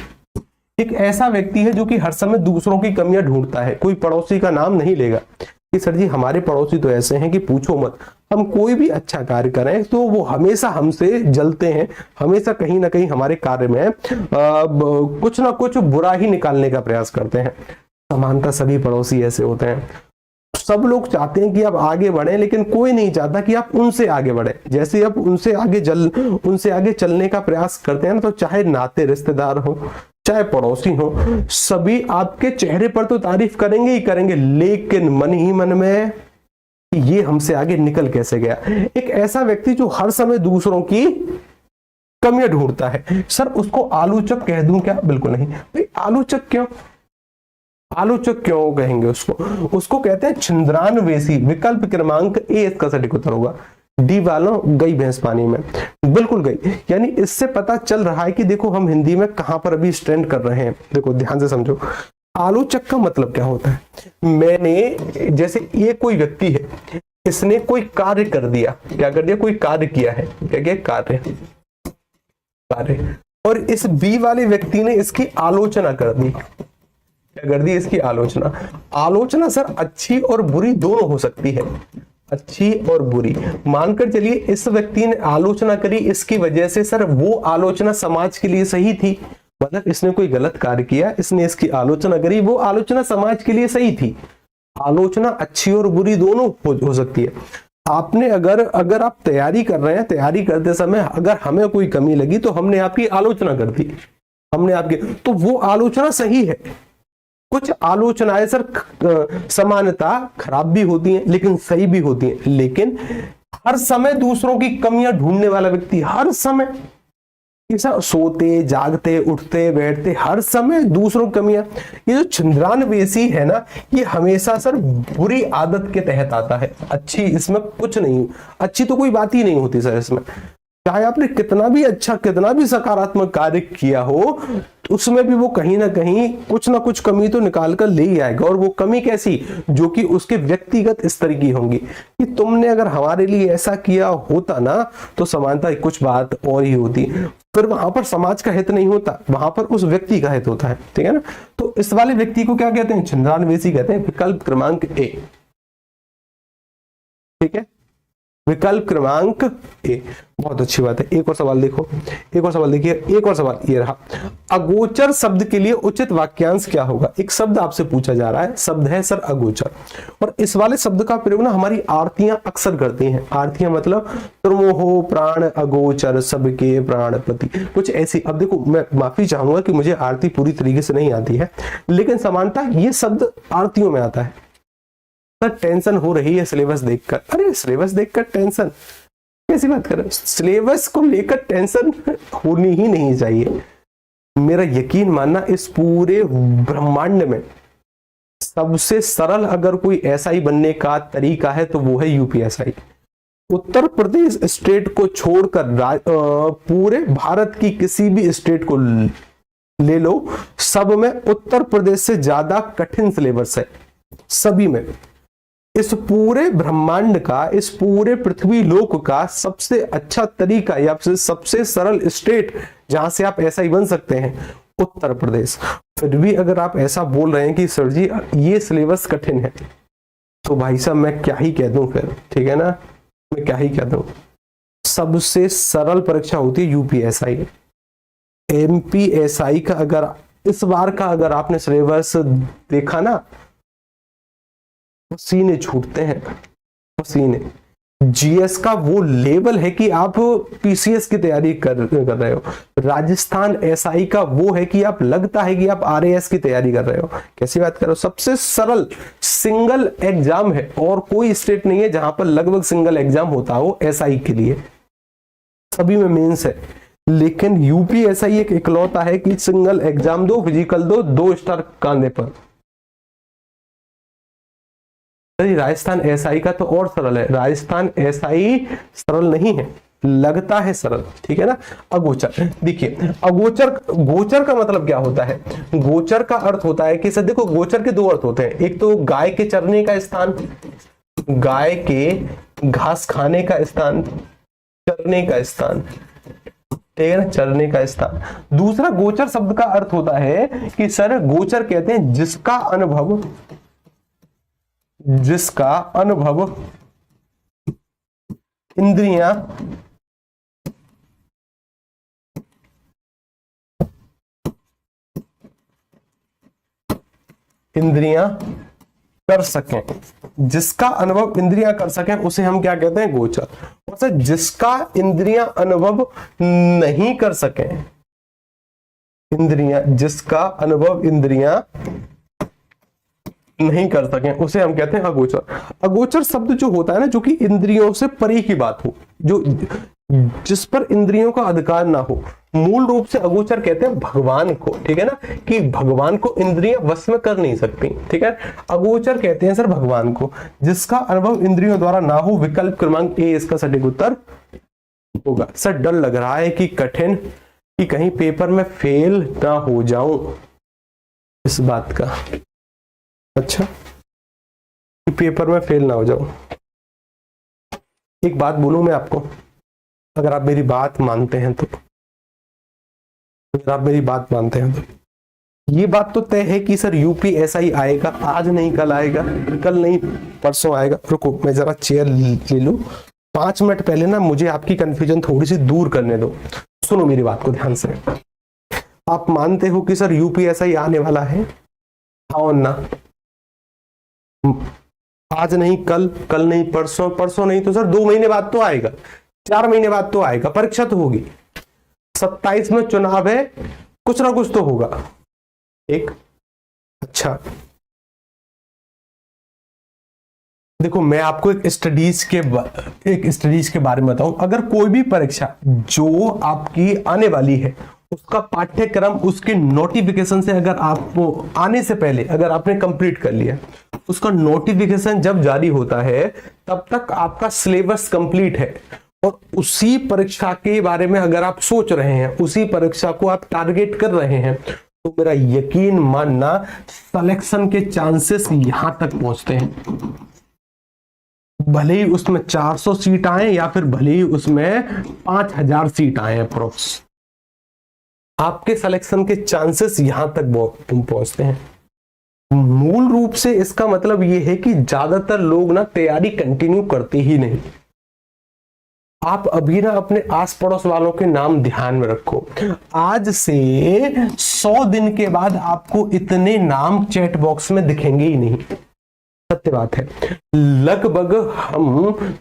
Speaker 1: एक ऐसा व्यक्ति है जो कि हर समय दूसरों की कमियां ढूंढता है। कोई पड़ोसी का नाम नहीं लेगा कि सर जी हमारे पड़ोसी तो ऐसे हैं कि पूछो मत, हम कोई भी अच्छा कार्य करें तो वो हमेशा हमसे जलते हैं, हमेशा कहीं ना कहीं हमारे कार्य में कुछ ना कुछ बुरा ही निकालने का प्रयास करते हैं। समानता सभी पड़ोसी ऐसे होते हैं, सब लोग चाहते हैं कि आप आगे बढ़े लेकिन कोई नहीं चाहता कि आप उनसे आगे बढ़े। जैसे आप उनसे आगे चलने का प्रयास करते हैं ना, तो चाहे नाते रिश्तेदार हो चाहे पड़ोसी हो, सभी आपके चेहरे पर तो तारीफ करेंगे ही करेंगे, लेकिन मन ही मन में ये हमसे आगे निकल कैसे गया। एक ऐसा व्यक्ति जो हर समय दूसरों की कमियां ढूंढता है, सर उसको आलोचक कह दूं क्या, बिल्कुल नहीं भाई। आलोचक क्यों, आलोचक क्यों कहेंगे उसको कहते हैं छिंद्रानवेशी। विकल्प क्रमांक ए इसका सटीक उत्तर होगा। डी वालों गई भैंस पानी में, बिल्कुल गई। यानी इससे पता चल रहा है कि देखो हम हिंदी में कहां पर अभी स्टैंड कर रहे हैं। देखो ध्यान से समझो, आलोचक का मतलब क्या होता है। मैंने, जैसे ये कोई व्यक्ति है, इसने कोई कार्य कर दिया, क्या कर दिया, कोई कार्य किया है, क्या क्या कार्य, और इस बी वाले व्यक्ति ने इसकी आलोचना कर दी, क्या कर दी, इसकी आलोचना। आलोचना सर अच्छी और बुरी दोनों हो सकती है, अच्छी और बुरी। मानकर चलिए इस व्यक्ति ने आलोचना करी, इसकी वजह से सर वो आलोचना समाज के लिए सही थी, मतलब इसने कोई गलत कार्य किया, इसने इसकी आलोचना करी, वो आलोचना समाज के लिए सही थी। आलोचना अच्छी और बुरी दोनों हो सकती है। आपने अगर आप तैयारी कर रहे हैं, तैयारी करते समय अगर हमें कोई कमी लगी तो हमने आपकी आलोचना कर दी, हमने आपकी, तो वो आलोचना सही है। कुछ आलोचनाएं सर समानता खराब भी होती हैं लेकिन सही भी होती हैं। लेकिन हर समय दूसरों की कमियां ढूंढने वाला व्यक्ति, हर समय सोते जागते उठते बैठते हर समय दूसरों की कमियां, ये जो छिंद्रानवेशी है ना, ये हमेशा सर बुरी आदत के तहत आता है। अच्छी इसमें कुछ नहीं, अच्छी तो कोई बात ही नहीं होती सर इसमें। चाहे आपने कितना भी अच्छा, कितना भी सकारात्मक कार्य किया हो, उसमें भी वो कहीं ना कुछ कमी तो निकाल कर ले ही आएगा। और वो कमी कैसी, जो कि उसके व्यक्तिगत स्तर की होंगी, कि तुमने अगर हमारे लिए ऐसा किया होता ना तो समानता कुछ बात और ही होती। फिर वहां पर समाज का हित नहीं होता, वहां पर उस व्यक्ति का हित होता है, ठीक है ना। तो इस वाले व्यक्ति को क्या कहते हैं, छिंद्रान्वेषी कहते हैं। विकल्प क्रमांक ए, ठीक है, विकल्प क्रमांक ए, बहुत अच्छी बात है। एक और सवाल देखो, एक और सवाल देखिए, एक और सवाल ये रहा, अगोचर शब्द के लिए उचित वाक्यांश क्या होगा। एक शब्द आपसे पूछा जा रहा है, शब्द है सर अगोचर, और इस वाले शब्द का प्रयोग ना हमारी आरतियां अक्सर करती हैं। आरतियां मतलब तुमोहो प्राण अगोचर सबके प्राण प्रति, कुछ ऐसी। अब देखो मैं माफी चाहूंगा कि मुझे आरती पूरी तरीके से नहीं आती है, लेकिन समानता ये शब्द आरतियों में आता है। टेंशन हो रही है सिलेबस देखकर, अरे सिलेबस देखकर टेंशन कैसी बात कर रहे हो, सिलेबस को लेकर टेंशन होनी ही नहीं चाहिए। मेरा यकीन मानना, इस पूरे ब्रह्मांड में सबसे सरल अगर कोई एसआई बनने का तरीका है तो वो है यूपीएसआई। उत्तर प्रदेश स्टेट को छोड़कर पूरे भारत की किसी भी स्टेट को ले लो, सब में उत्तर प्रदेश से ज्यादा कठिन सिलेबस है, सभी में। इस पूरे ब्रह्मांड का, इस पूरे पृथ्वी लोक का सबसे अच्छा तरीका या सबसे सरल स्टेट जहां से आप ऐसा ही बन सकते हैं, उत्तर प्रदेश। फिर भी अगर आप ऐसा बोल रहे हैं कि सर जी ये सिलेबस कठिन है, तो भाई साहब मैं क्या ही कह दूं फिर, ठीक है ना, मैं क्या ही कह दूं। सबसे सरल परीक्षा होती है यूपीएसआई। एमपीएसआई का अगर इस बार का अगर आपने सिलेबस देखा ना, पसीने छूटते हैं, पसीने। जीएस का वो लेवल है कि आप पीसीएस की तैयारी कर रहे हो। राजस्थान एसआई का वो है कि आप लगता है कि आप आरएएस की तैयारी कर रहे हो। कैसी बात कर रहे हो, सबसे सरल सिंगल एग्जाम है, और कोई स्टेट नहीं है जहां पर लगभग सिंगल एग्जाम होता हो एसआई के लिए, सभी में मेंस है। लेकिन यूपीएसआई एक इकलौता है कि सिंगल एग्जाम दो, फिजिकल दो, 2 स्टार कांधे पर। राजस्थान एसआई का तो और सरल है, राजस्थान एसआई सरल नहीं है, लगता है सरल, ठीक है ना। अगोचर, देखिए अगोचर, गोचर का मतलब क्या होता है, गोचर का अर्थ होता है कि सर देखो गोचर के 2 अर्थ होते हैं, एक तो गाय के चरने का स्थान, गाय के घास खाने का स्थान, चरने का स्थान, ठीक है ना, चरने का स्थान। दूसरा गोचर शब्द का अर्थ होता है कि सर गोचर कहते हैं जिसका अनुभव इंद्रियां कर सकें, जिसका अनुभव इंद्रियां कर सकें उसे हम क्या कहते हैं, गोचर। और सर जिसका इंद्रियां अनुभव नहीं कर सकें, जिसका अनुभव इंद्रियां नहीं कर सकें उसे हम कहते हैं अगोचर। अगोचर शब्द जो होता है ना, जो कि इंद्रियों से परे की बात हो, जो जिस पर इंद्रियों का अधिकार ना हो, मूल रूप से अगोचर कहते हैं भगवान को, ठीक है ना, कि भगवान को इंद्रियां वश में कर नहीं सकती, ठीक है। अगोचर कहते हैं सर भगवान को, जिसका अनुभव इंद्रियों द्वारा ना हो। विकल्प क्रमांक ए इसका सटीक उत्तर होगा। सर डर लग रहा है कि कठिन, कि कहीं पेपर में फेल ना हो जाऊं, इस बात का, अच्छा कि पेपर में फेल ना हो जाऊं। एक बात बोलूं मैं आपको, अगर आप मेरी बात मानते हैं तो, ये बात तो तय है कि सर यूपीएसआई आएगा, आज नहीं कल आएगा, कल नहीं परसों आएगा। रुको मैं जरा चेयर ले लूं, 5 मिनट पहले ना मुझे आपकी कंफ्यूजन थोड़ी सी दूर करने दो। सुनो मेरी बात को ध्यान से, आप मानते हो कि सर यूपीएसआई आने वाला है, हाँ ना, आज नहीं कल, कल नहीं परसों, परसों नहीं तो सर 2 महीने बाद तो आएगा, 4 महीने बाद तो आएगा, परीक्षा तो होगी। 27 में चुनाव है, कुछ ना कुछ तो होगा, एक। अच्छा देखो मैं आपको एक स्टडीज के बारे में बताऊं। अगर कोई भी परीक्षा जो आपकी आने वाली है, उसका पाठ्यक्रम, उसके नोटिफिकेशन से अगर आपको आने से पहले अगर आपने कंप्लीट कर लिया, उसका नोटिफिकेशन जब जारी होता है तब तक आपका सिलेबस कंप्लीट है। और उसी परीक्षा के बारे में अगर आप सोच रहे हैं, उसी परीक्षा को आप टारगेट कर रहे हैं, तो मेरा यकीन मानना सिलेक्शन के चांसेस यहां तक पहुंचते हैं। भले ही उसमें 400 सीट आए या फिर भले ही उसमें 5000 सीट आए अप्रोक्स, आपके सिलेक्शन के चांसेस यहां तक पहुंचते हैं। मूल रूप से इसका मतलब यह है कि ज्यादातर लोग ना तैयारी कंटिन्यू करते ही नहीं। आप अभी ना अपने आस पड़ोस वालों के नाम ध्यान में रखो, आज से 100 दिन के बाद आपको इतने नाम चैट बॉक्स में दिखेंगे ही नहीं। सत्य बात है।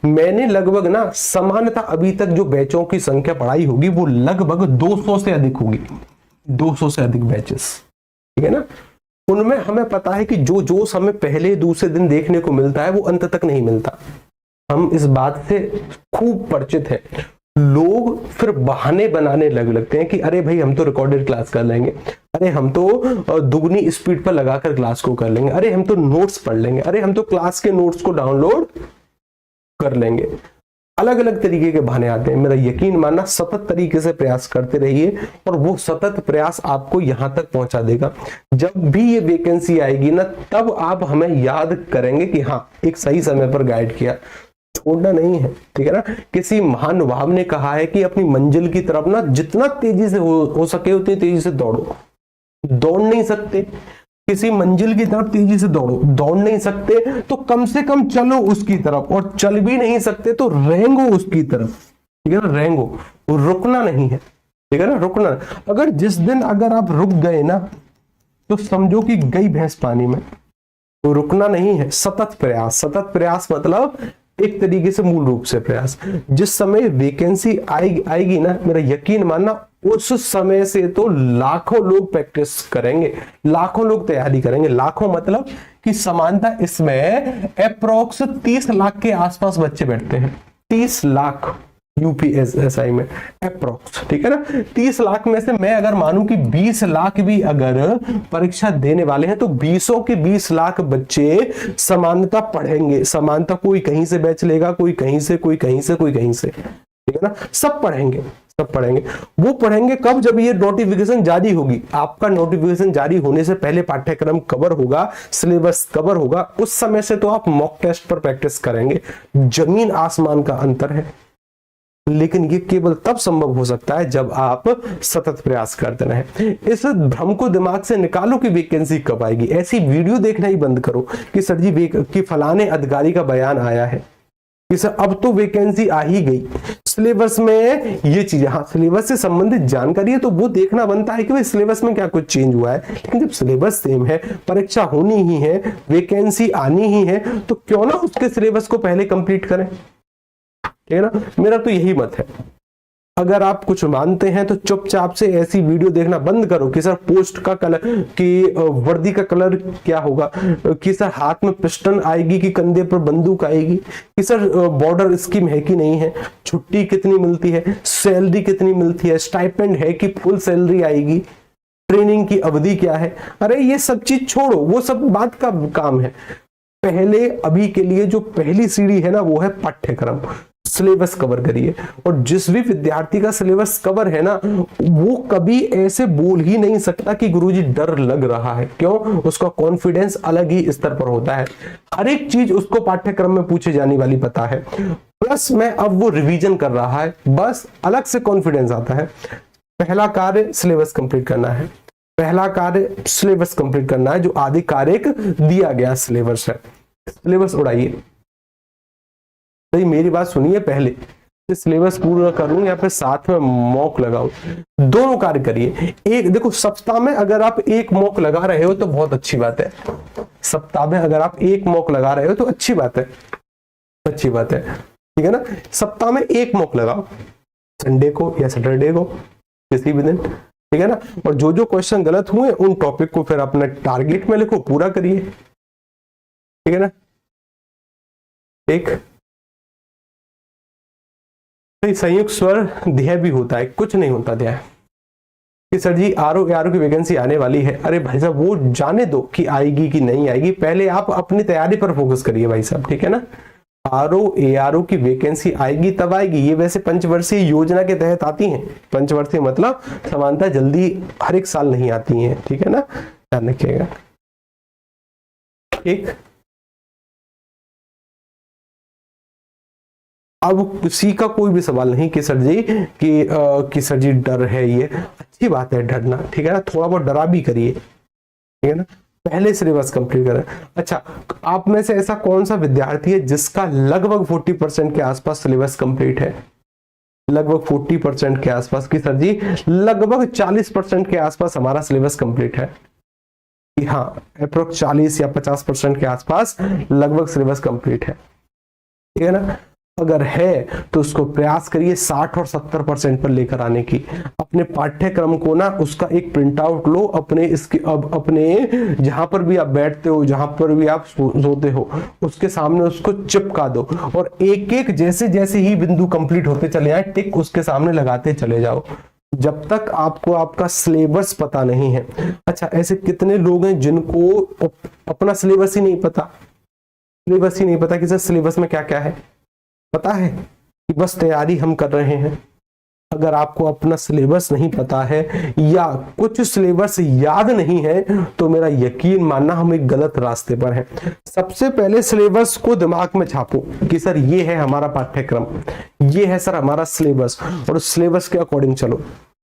Speaker 1: मैंने लगभग ना सामान्यतः अभी तक जो बैचों की संख्या पढ़ाई होगी वो लगभग 200 से अधिक होगी, 200 से अधिक बैचेस, ठीक है ना। उनमें हमें पता है कि जो जोश हमें पहले दूसरे दिन देखने को मिलता है वो अंत तक नहीं मिलता। हम इस बात से खूब परिचित हैं। लोग फिर बहाने बनाने लगते हैं कि अरे भाई हम तो रिकॉर्डेड क्लास कर लेंगे, अरे हम तो दुगनी स्पीड पर लगाकर क्लास को कर लेंगे, अरे हम तो नोट्स पढ़ लेंगे, अरे हम तो क्लास के नोट्स को डाउनलोड कर लेंगे। अलग अलग तरीके के बहाने आते हैं। मेरा यकीन मानना सतत तरीके से प्रयास करते रहिए और वो सतत प्रयास आपको यहां तक पहुंचा देगा। जब भी ये वैकेंसी आएगी ना, तब आप हमें याद करेंगे कि हाँ एक सही समय पर गाइड किया, छोड़ना नहीं है, ठीक है ना। किसी महानुभाव ने कहा है कि अपनी मंजिल की तरफ ना जितना तेजी से हो सके उतनी तेजी से दौड़ो। दौड़ नहीं सकते किसी मंजिल की तरफ तेजी से दौड़ नहीं सकते तो कम से कम चलो उसकी तरफ, और चल भी नहीं सकते तो रेंगो उसकी तरफ, ठीक है ना। रेंगो, रुकना नहीं है, ठीक है ना, रुकना। अगर जिस दिन अगर आप रुक गए ना तो समझो कि गई भैंस पानी में। तो रुकना नहीं है, सतत प्रयास। सतत प्रयास मतलब एक तरीके से मूल रूप से प्रयास। जिस समय वैकेंसी आएगी ना, मेरा यकीन मानना उस समय से तो लाखों लोग प्रैक्टिस करेंगे, लाखों लोग तैयारी करेंगे। लाखों मतलब कि समानता इसमें अप्रोक्स 30 लाख के आसपास बच्चे बैठते हैं। 30 लाख यूपीएसआई में अप्रोक्स, ठीक है ना। 30 लाख में से मैं अगर मानूं कि 20 लाख भी अगर परीक्षा देने वाले हैं तो 20 के 20 लाख बच्चे समानता पढ़ेंगे। समानता कोई कहीं से बैच लेगा, कोई कहीं से, कोई कहीं से, कोई कहीं से, ठीक है ना। सब पढ़ेंगे, सब पढ़ेंगे। वो पढ़ेंगे कब? जब ये नोटिफिकेशन जारी होगी। आपका नोटिफिकेशन जारी होने से पहले पाठ्यक्रम कवर होगा, सिलेबस कवर होगा, उस समय से तो आप मॉक टेस्ट पर प्रैक्टिस करेंगे। जमीन आसमान का अंतर है, लेकिन ये केवल तब संभव हो सकता है जब आप सतत प्रयास करते रहें। इस भ्रम को दिमाग से निकालो कि वैकेंसी कब आएगी। ऐसी वीडियो देखना ही बंद करो कि सर जी कि फलाने अधिकारी का बयान आया है कि सर अब तो वैकेंसी आ ही गई। सिलेबस में ये चीज, हाँ सिलेबस से संबंधित जानकारी है तो वो देखना बनता है कि भाई सिलेबस में क्या कुछ चेंज हुआ है। लेकिन जब सिलेबस सेम है, परीक्षा होनी ही है, वैकेंसी आनी ही है, तो क्यों ना उसके सिलेबस को पहले कंप्लीट करें, ठीक है ना। मेरा तो यही मत है। अगर आप कुछ मानते हैं तो चुपचाप से ऐसी वीडियो देखना बंद करो कि सर पोस्ट का कलर, कि वर्दी का कलर क्या होगा, कि सर हाथ में पिस्टन आएगी कि कंधे पर बंदूक आएगी, कि सर बॉर्डर स्कीम है कि नहीं है, छुट्टी कितनी मिलती है, सैलरी कितनी मिलती है, स्टाइपेंड है कि फुल सैलरी आएगी, ट्रेनिंग की अवधि क्या है। अरे ये सब चीज छोड़ो, वो सब बात का काम है। पहले अभी के लिए जो पहली सीढ़ी है ना वो है पाठ्यक्रम, सिलेबस कवर करिए। और जिस भी विद्यार्थी का सिलेबस कवर है ना, वो कभी ऐसे बोल ही नहीं सकता कि गुरुजी डर लग रहा है। क्यों? उसका कॉन्फिडेंस अलग ही स्तर पर होता है। हर एक चीज उसको पाठ्यक्रम में पूछे जाने वाली पता है, प्लस में अब वो रिवीजन कर रहा है, बस अलग से कॉन्फिडेंस आता है। पहला कार्य सिलेबस कंप्लीट करना है, पहला कार्य सिलेबस कंप्लीट करना है। जो आधिकारिक दिया गया सिलेबस है, सिलेबस उड़ाइए। भाई मेरी बात सुनिए, पहले सिलेबस पूरा करूं या फिर साथ में मॉक लगाऊं, दोनों कार्य करिए। एक देखो, सप्ताह में अगर आप एक मॉक लगा रहे हो तो बहुत अच्छी बात है। सप्ताह में अगर आप एक मॉक लगा रहे हो तो अच्छी बात है, अच्छी बात है, ठीक है ना। सप्ताह में एक मॉक लगाओ, संडे को या सैटरडे को, किसी भी दिन, ठीक है ना। और जो जो क्वेश्चन गलत हुए उन टॉपिक को फिर अपना टारगेट में लिखो, पूरा करिए, ठीक है ना। एक संयुक्त स्वर ध्यय भी होता है, कुछ नहीं होता ध्यय कि सर जी आरओ की वैकेंसी आने वाली है। अरे भाई साहब वो जाने दो कि आएगी कि नहीं आएगी, पहले आप अपनी तैयारी पर फोकस करिए भाई साहब, ठीक है ना। ARO की वैकेंसी आएगी तब आएगी। ये वैसे पंचवर्षीय योजना के तहत आती हैं। पंचवर्षीय मतलब समानता जल्दी हर एक साल नहीं आती हैं, ठीक है ना, ध्यान रखिएगा। एक अब किसी का कोई भी सवाल नहीं कि सर जी कि सर जी डर है, ये अच्छी बात है डरना, ठीक है ना, थोड़ा बहुत डरा भी करिए, ठीक है ना, पहले सिलेबस कंप्लीट करें। अच्छा, आप में से ऐसा कौन सा विद्यार्थी है जिसका लगभग 40% के आसपास सिलेबस कंप्लीट है? लगभग 40% के आसपास की सर जी लगभग 40% के आसपास हमारा सिलेबस कंप्लीट है। हाँ, अप्रोक्स 40 या 50% के आसपास लगभग सिलेबस कंप्लीट है, ठीक है ना। अगर है तो उसको प्रयास करिए 60 और 70% पर लेकर आने की। अपने पाठ्यक्रम को ना उसका एक प्रिंट आउट लो, अपने इसके अब अपने जहां पर भी आप बैठते हो, जहां पर भी आप सोते हो, उसके सामने उसको चिपका दो और एक एक जैसे जैसे ही बिंदु कंप्लीट होते चले आए टिक उसके सामने लगाते चले जाओ, जब तक आपको आपका सिलेबस पता नहीं है। अच्छा, ऐसे कितने लोग हैं जिनको अपना सिलेबस ही नहीं पता? सिलेबस ही नहीं पता कि सर सिलेबस में क्या क्या है, पता है कि बस तैयारी हम कर रहे हैं। अगर आपको अपना सिलेबस नहीं पता है या कुछ सिलेबस याद नहीं है तो मेरा यकीन मानना हम एक गलत रास्ते पर हैं। सबसे पहले सिलेबस को दिमाग में छापो कि सर ये है हमारा पाठ्यक्रम, ये है सर हमारा सिलेबस, और उस सिलेबस के अकॉर्डिंग चलो।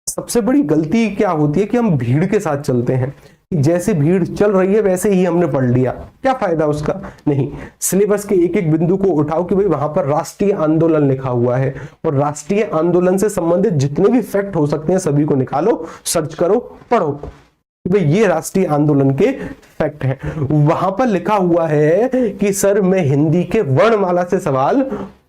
Speaker 1: सबसे बड़ी गलती क्या होती है कि हम भीड़ के साथ चलते हैं, जैसे भीड़ चल रही है वैसे ही हमने पढ़ लिया, क्या फायदा उसका? नहीं, सिलेबस के एक एक बिंदु को उठाओ कि भाई वहां पर राष्ट्रीय आंदोलन लिखा हुआ है और राष्ट्रीय आंदोलन से संबंधित जितने भी फैक्ट हो सकते हैं सभी को निकालो, सर्च करो, पढ़ो कि भाई ये राष्ट्रीय आंदोलन के फैक्ट हैं। वहां पर लिखा हुआ है कि सर मैं हिंदी के वर्णमाला से सवाल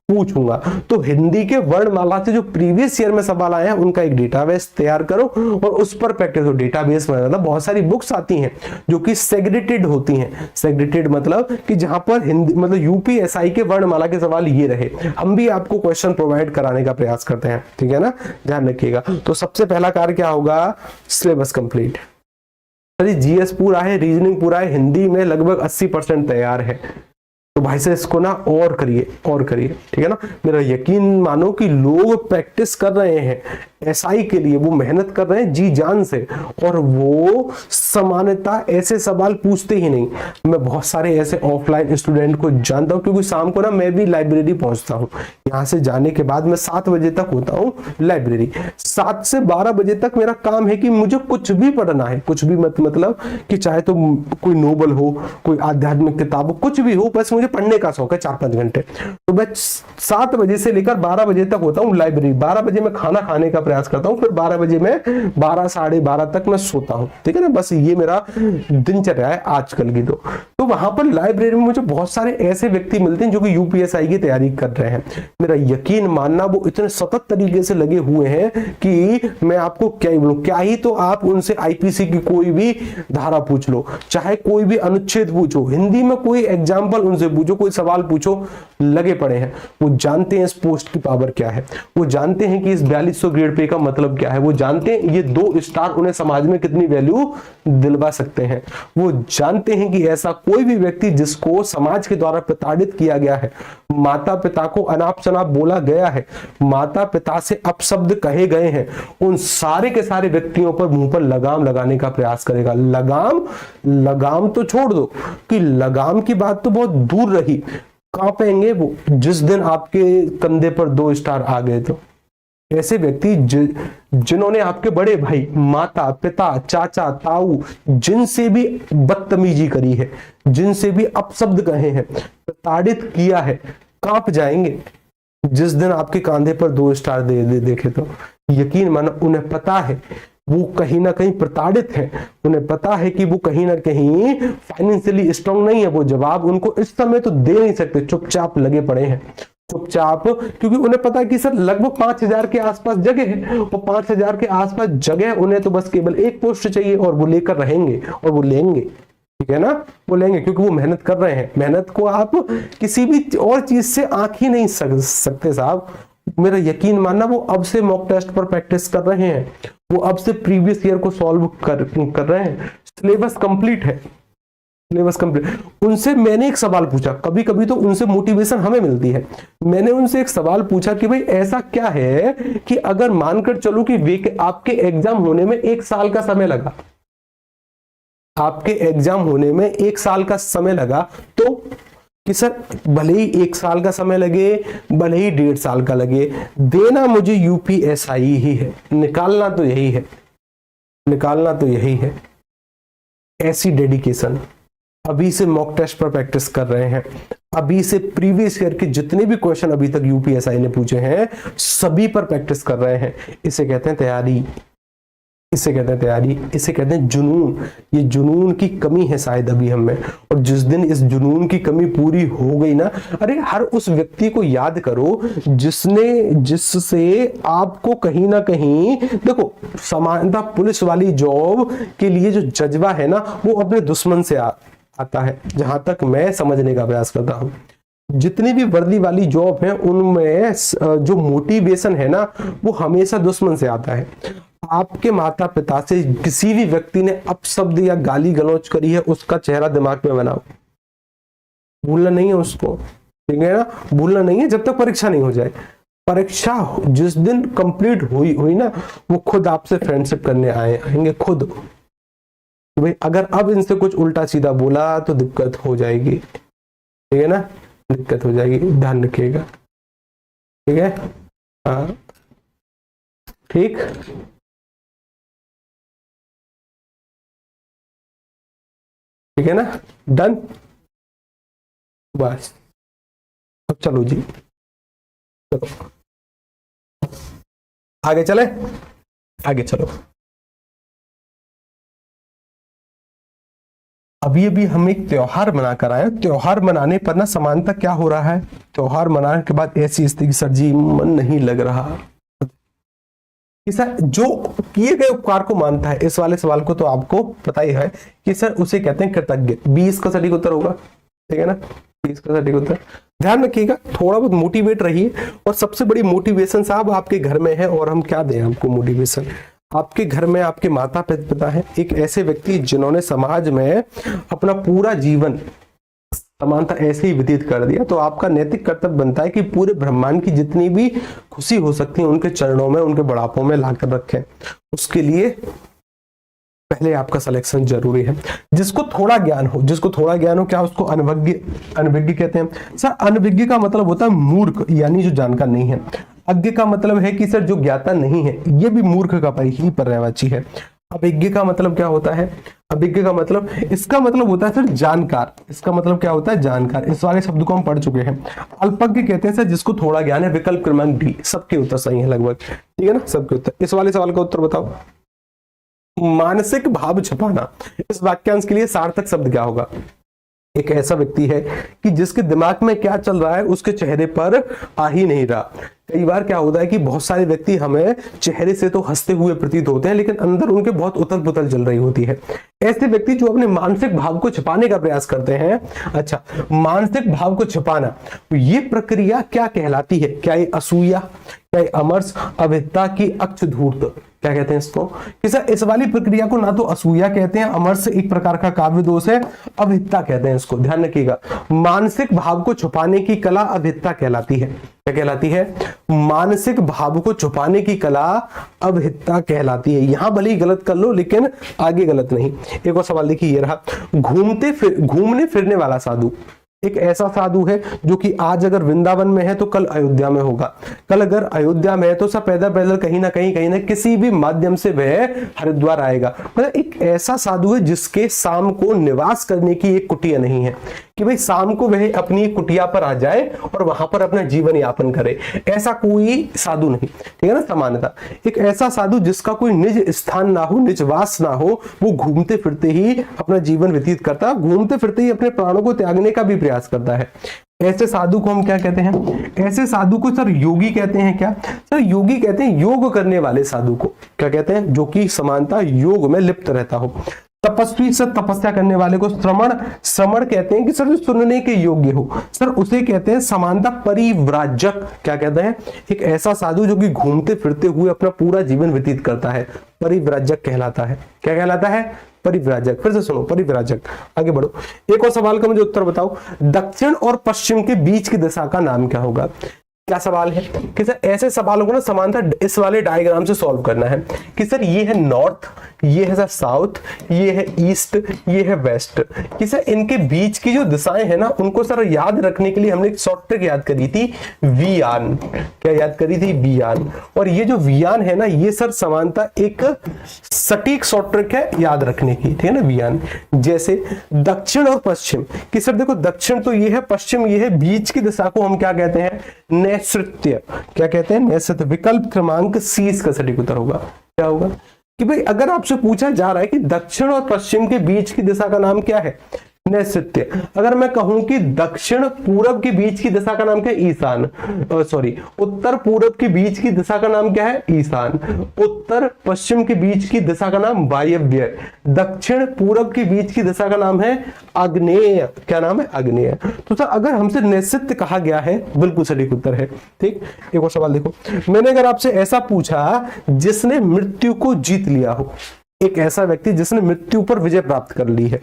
Speaker 1: पूछूंगा, तो हिंदी के वर्णमाला से जो प्रीवियस ईयर में सवाल आए हैं उनका एक डेटाबेस तैयार करो और उस पर प्रैक्टिस करो। डेटाबेस मतलब बहुत सारी बुक्स आती हैं जो कि सेग्रेटेड होती हैं। सेग्रेटेड मतलब कि जहां पर हिंदी मतलब यूपीएसआई के वर्णमाला के सवाल ये रहे, हम भी आपको क्वेश्चन प्रोवाइड कराने का प्रयास करते हैं, ठीक है ना, ध्यान रखिएगा। तो सबसे पहला कार्य क्या होगा? Syllabus complete. जीएस पूरा है, रीजनिंग पूरा है, हिंदी में लगभग 80% तैयार है, तो भाई से इसको ना और करिए, ठीक है ना। मेरा यकीन मानो कि लोग प्रैक्टिस कर रहे हैं एसआई के लिए, वो मेहनत कर रहे हैं जी जान से, और वो सामान्यतः ऐसे सवाल पूछते ही नहीं। मैं बहुत सारे ऐसे ऑफलाइन स्टूडेंट को जानता हूं, क्योंकि शाम को ना मैं भी लाइब्रेरी पहुंचता हूं। यहां से जाने के बाद मैं 7 बजे तक होता हूं लाइब्रेरी। 7 से 12 बजे तक मेरा काम है कि मुझे कुछ भी पढ़ना है, कुछ भी मतलब कि चाहे तो कोई नोबल हो, कोई आध्यात्मिक किताब हो, कुछ भी हो, बस मुझे पढ़ने का शौक है 4-5 घंटे। तो मैं 7 बजे से लेकर 12 बजे तक होता हूँ लाइब्रेरी। 12 बजे मैं खाना खाने का प्रयास करता हूँ, फिर 12 बजे मैं 12 साढ़े 12 तक मैं सोता हूँ, ठीक है ना। बस ये मेरा दिनचर्या है आजकल की। तो वहां पर लाइब्रेरी में मुझे बहुत सारे ऐसे व्यक्ति मिलते हैं जो कि यूपीएसआई की तैयारी कर रहे हैं। मेरा यकीन मानना वो इतने सतत तरीके से लगे हुए हैं कि मैं आपको क्या ही बोलूं। क्या ही तो आप उनसे आईपीसी की कोई भी धारा पूछ लो, चाहे कोई भी अनुच्छेद पूछो, हिंदी में कोई एग्जाम्पल उनसे पूछो, कोई सवाल पूछो, लगे पड़े हैं। वो जानते हैं इस पोस्ट की पावर क्या है, वो जानते हैं कि इस 4200 ग्रेड पे का मतलब क्या है, वो जानते हैं ये 2 स्टार उन्हें समाज में कितनी वैल्यू दिलवा सकते हैं। वो जानते हैं कि ऐसा कोई भी व्यक्ति जिसको समाज के द्वारा प्रताड़ित किया गया है, माता पिता को अनाप शनाप बोला गया है, माता पिता से अपशब्द कहे गए हैं, उन सारे के सारे व्यक्तियों पर मुंह पर लगाम लगाने का प्रयास करेगा। लगाम तो छोड़ दो कि लगाम की बात तो बहुत दूर रही, कांपेंगे वो जिस दिन आपके कंधे पर 2 स्टार आ गए। तो ऐसे व्यक्ति जिन्होंने आपके बड़े भाई, माता पिता, चाचा, ताऊ, जिनसे भी बदतमीजी करी है, जिनसे भी अपशब्द कहे हैं, प्रताड़ित किया है, कांप जाएंगे जिस दिन आपके कांधे पर 2 स्टार देखे। तो यकीन मानो उन्हें पता है वो कहीं ना कहीं प्रताड़ित है, उन्हें पता है कि वो कहीं ना कहीं फाइनेंशियली स्ट्रांग नहीं है। वो जवाब उनको इस समय तो दे नहीं सकते, चुपचाप लगे पड़े हैं, चुपचाप, क्योंकि उन्हें पता है कि सर लगभग 5000 के आसपास जगह है, वो 5000 के आसपास जगह, उन्हें तो बस केवल एक पोस्ट चाहिए और वो लेकर रहेंगे और वो लेंगे, ठीक है ना, वो लेंगे, क्योंकि वो मेहनत कर रहे हैं। मेहनत को आप किसी भी और चीज से आंख ही नहीं सकते साहब। मेरा यकीन मानना वो अब से मॉक टेस्ट पर प्रैक्टिस कर रहे हैं, वो अब से प्रीवियस ईयर को सॉल्व कर रहे हैं। सिलेबस कंप्लीट है, सिलेबस कंप्लीट। उनसे मैंने एक सवाल पूछा, कभी कभी तो उनसे मोटिवेशन हमें मिलती है। मैंने उनसे एक सवाल पूछा कि भाई ऐसा क्या है कि अगर मानकर चलो कि आपके एग्जाम होने में 1 साल का समय लगा, आपके एग्जाम होने में 1 साल का समय लगा, तो कि सर भले ही 1 साल का समय लगे, भले ही 1.5 साल का लगे, देना मुझे यूपीएसआई ही है, निकालना तो यही है, निकालना तो यही है। ऐसी डेडिकेशन, अभी से मॉक टेस्ट पर प्रैक्टिस कर रहे हैं, अभी से प्रीवियस ईयर के जितने भी क्वेश्चन अभी तक यूपीएसआई ने पूछे हैं सभी पर प्रैक्टिस कर रहे हैं। इसे कहते हैं तैयारी, इसे कहते हैं तैयारी, इसे कहते हैं जुनून। ये जुनून की कमी है शायद अभी हम में, और जिस दिन इस जुनून की कमी पूरी हो गई ना, अरे हर उस व्यक्ति को याद करो जिससे आपको कहीं ना कहीं, देखो समानता पुलिस वाली जॉब के लिए जो जज्बा है ना वो अपने दुश्मन से आता है, जहां तक मैं समझने का प्रयास करता हूं। जितनी भी वर्दी वाली जॉब है उनमें जो मोटिवेशन है ना वो हमेशा दुश्मन से आता है। आपके माता पिता से किसी भी व्यक्ति ने अपशब्द या गाली गलौज करी है, उसका चेहरा दिमाग में बनाओ, भूलना नहीं है उसको, ठीक है ना, भूलना नहीं है जब तक परीक्षा नहीं हो जाए। परीक्षा जिस दिन कंप्लीट हुई ना, वो खुद आपसे फ्रेंडशिप करने आएंगे खुद। भाई अगर अब इनसे कुछ उल्टा सीधा बोला तो दिक्कत हो जाएगी, ठीक है ना, दिक्कत हो जाएगी, ध्यान रखिएगा, ठीक है। हाँ ठीक, ठीक है ना, डन, बस अब चलो जी, चलो आगे चले, आगे चलो। अभी अभी हम एक त्योहार मनाकर आए, त्योहार मनाने पर ना समानता क्या हो रहा है, त्योहार मनाने के बाद ऐसी स्थिति सर जी मन नहीं लग रहा, सर जो किए गए उपकार को मानता है, इस वाले सवाल को तो आपको पता ही है कि सर उसे कहते हैं कृतज्ञ। 20 का सटीक उत्तर होगा, ठीक है ना, 20 का सटीक उत्तर। ध्यान रखिएगा, थोड़ा बहुत मोटिवेट रहिए, और सबसे बड़ी मोटिवेशन साहब आपके घर में है, और हम क्या दें आपको मोटिवेशन, आपके घर में आपके माता पिता हैं, एक ऐसे व्यक्ति जिन्होंने समाज में अपना पूरा जीवन समानता ऐसे ही व्यतीत कर दिया, तो आपका नैतिक कर्तव्य बनता है कि पूरे ब्रह्मांड की जितनी भी खुशी हो सकती है उनके चरणों में, उनके बुढ़ापों में लाकर रखें। उसके लिए पहले आपका सिलेक्शन जरूरी है। जिसको थोड़ा ज्ञान हो, जिसको थोड़ा ज्ञान हो, क्या उसको अनभिज्ञ कहते हैं? सर अनभिज्ञ का मतलब होता है मूर्ख, यानी जो जानकार नहीं है। अज्ञ का मतलब है कि सर जो ज्ञाता नहीं है, ये भी मूर्ख का ही पर्यायवाची है। अभिज्ञ का मतलब क्या होता है? अभिज्ञ का मतलब, इसका मतलब होता है सर जानकार, इसका मतलब क्या होता है? जानकार। इस वाले शब्द को हम पढ़ चुके हैं। अल्पज्ञ कहते हैं सर जिसको थोड़ा ज्ञान है। विकल्प क्रमांक डी, सबके उत्तर सही है लगभग, ठीक है ना, सबके उत्तर। इस वाले सवाल का उत्तर बताओ। मानसिक भाव छुपाना, इस वाक्यांश के लिए सार्थक शब्द क्या होगा? एक ऐसा व्यक्ति है कि जिसके दिमाग में क्या चल रहा है उसके चेहरे पर आ ही नहीं रहा। कई बार क्या होता है कि बहुत सारे व्यक्ति हमें चेहरे से तो हंसते हुए प्रतीत होते हैं, लेकिन अंदर उनके बहुत उथल पुथल चल रही होती है। ऐसे व्यक्ति जो अपने मानसिक भाव को छिपाने का प्रयास करते हैं। अच्छा, मानसिक भाव को छिपाना, ये प्रक्रिया क्या कहलाती है? क्या ये असूया, क्या ये अमर्ष, अविद्या की अक्षधूर्त, क्या कहते हैं इसको? कि सर इस वाली प्रक्रिया को ना तो असूया कहते हैं, अमर्ष एक प्रकार का काव्य दोष है, अविद्या कहते हैं इसको। ध्यान रखिएगा, मानसिक भाव को छुपाने की कला अविद्या कहलाती है। क्या कहलाती है? मानसिक भाव को छुपाने की कला अविद्या कहलाती है। यहां भले ही गलत कर लो लेकिन आगे गलत नहीं। एक और सवाल देखिए, ये रहा, घूमने फिरने वाला साधु। एक ऐसा साधु है जो कि आज अगर वृंदावन में है तो कल अयोध्या में होगा, कल अगर अयोध्या में है तो सब पैदल पैदल कहीं ना किसी भी माध्यम से वह हरिद्वार आएगा। मतलब एक ऐसा साधु है जिसके शाम को निवास करने की एक कुटिया नहीं है, कि भाई शाम को वह अपनी कुटिया पर आ जाए और वहां पर अपना जीवन यापन करे। ऐसा कोई साधु नहीं, ठीक है ना, समानता। एक ऐसा साधु जिसका कोई निज स्थान ना हो, निज वास ना हो, वो घूमते फिरते ही अपना जीवन व्यतीत करता, घूमते फिरते ही अपने प्राणों को त्यागने का भी प्रयास करता है। ऐसे साधु को हम क्या कहते हैं? ऐसे साधु को सर योगी कहते हैं। क्या सर? योगी कहते हैं योग करने वाले साधु को। क्या कहते हैं? जो कि समानता योग में लिप्त रहता हो। तपस्वी सर तपस्या करने वाले को श्रमण कहते हैं, कि सर जो सुनने के योग्य हो, सर उसे कहते हैं समानता परिव्राजक। क्या कहते हैं? एक ऐसा साधु जो कि घूमते फिरते हुए अपना पूरा जीवन व्यतीत करता है, परिव्राजक कहलाता है। क्या कहलाता है? परिव्राजक। फिर से सुनो, परिव्राजक। आगे बढ़ो, एक और सवाल का मुझे उत्तर बताओ, दक्षिण और पश्चिम के बीच की दिशा का नाम क्या होगा? क्या सवाल है कि सर ऐसे सवालों को ना समांतर इस वाले डायग्राम से सॉल्व करना है कि सर ये है नॉर्थ, ये है सर साउथ, ये है ईस्ट, ये है वेस्ट, कि सर इनके बीच की जो दिशाएं हैं ना उनको सर याद रखने के लिए हमने एक शॉर्ट ट्रिक याद करी थी, वियान। क्या याद करी थी? वियान। और ये जो वियान है ना ये सर समानता एक सटीक शॉर्ट ट्रिक है याद रखने की, ठीक है ना, वियान। जैसे दक्षिण और पश्चिम, कि सर देखो दक्षिण तो ये है, पश्चिम ये है, बीच की दिशा को हम क्या कहते हैं? नैऋत्य। क्या कहते हैं? नैऋत्य। विकल्प क्रमांक सी इसका सटीक उत्तर होगा। क्या होगा? कि भाई अगर आपसे पूछा जा रहा है कि दक्षिण और पश्चिम के बीच की दिशा का नाम क्या है? नैऋत्य। अगर मैं कहूं कि दक्षिण पूरब के बीच की दिशा का नाम क्या है? ईशान। सॉरी, उत्तर पूरब के बीच की दिशा का नाम क्या है? ईशान। उत्तर पश्चिम के बीच की दिशा का नाम वायव्य। दक्षिण पूरब के बीच की दिशा का नाम है आग्नेय। क्या नाम है? आग्नेय। तो सर अगर हमसे नैऋत्य कहा गया है, बिल्कुल सटीक उत्तर है। ठीक, एक और सवाल देखो, मैंने अगर आपसे ऐसा पूछा जिसने मृत्यु को जीत लिया हो, एक ऐसा व्यक्ति जिसने मृत्यु पर विजय प्राप्त कर ली है,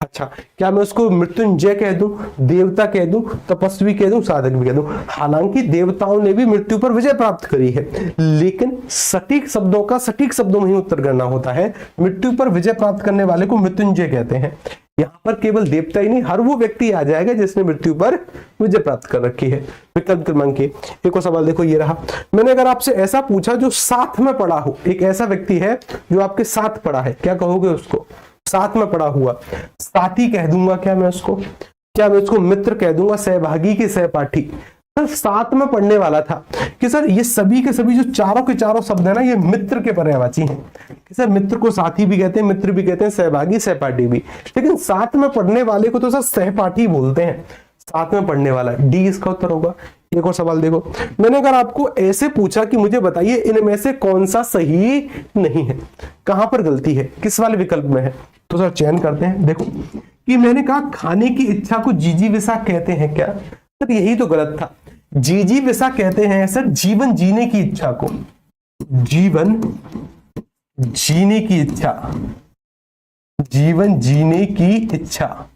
Speaker 1: अच्छा क्या मैं उसको मृत्युंजय कह दूं, देवता कह दूं, तपस्वी कह दूं, साधक भी कह दूं? हालांकि देवताओं ने भी मृत्यु पर विजय प्राप्त करी है, लेकिन सटीक शब्दों का सटीक शब्दों में ही उत्तर करना होता है। मृत्यु पर विजय प्राप्त करने वाले को मृत्युंजय कहते हैं। यहाँ पर केवल देवता ही नहीं, हर वो व्यक्ति आ जाएगा जिसने मृत्यु पर विजय प्राप्त कर रखी है। विकल्प क्रमांक एक और सवाल देखो, ये रहा। मैंने अगर आपसे ऐसा पूछा जो साथ में पड़ा हो, एक ऐसा व्यक्ति है जो आपके साथ पड़ा है, क्या कहोगे उसको? साथ में पड़ा हुआ, साथी कह दूंगा क्या मैं उसको? क्या मैं उसको मित्र कह दूंगा, सहभागी के सहपाठी? सर साथ में पढ़ने वाला था कि सर ये सभी के सभी जो चारों के चारों शब्द है ना ये मित्र के पर्यायवाची हैं कि सर मित्र को साथी भी कहते हैं, मित्र भी कहते हैं, सहभागी सहपाठी भी, लेकिन साथ में पढ़ने वाले को तो सर सहपाठी बोलते हैं। साथ में पढ़ने वाला, डी इसका उत्तर होगा। एक और सवाल देखो, मैंने अगर आपको ऐसे पूछा कि मुझे बताइए इनमें से कौन सा सही नहीं है, कहां पर गलती है, किस वाले विकल्प में है, तो सर चयन करते हैं। देखो कि मैंने कहा खाने की इच्छा को जिजीविषा कहते हैं क्या? सर यही तो गलत था। जिजीविषा कहते हैं सर जीवन जीने की इच्छा को, जीवन जीने की इच्छा, जीवन जीने की इच्छा,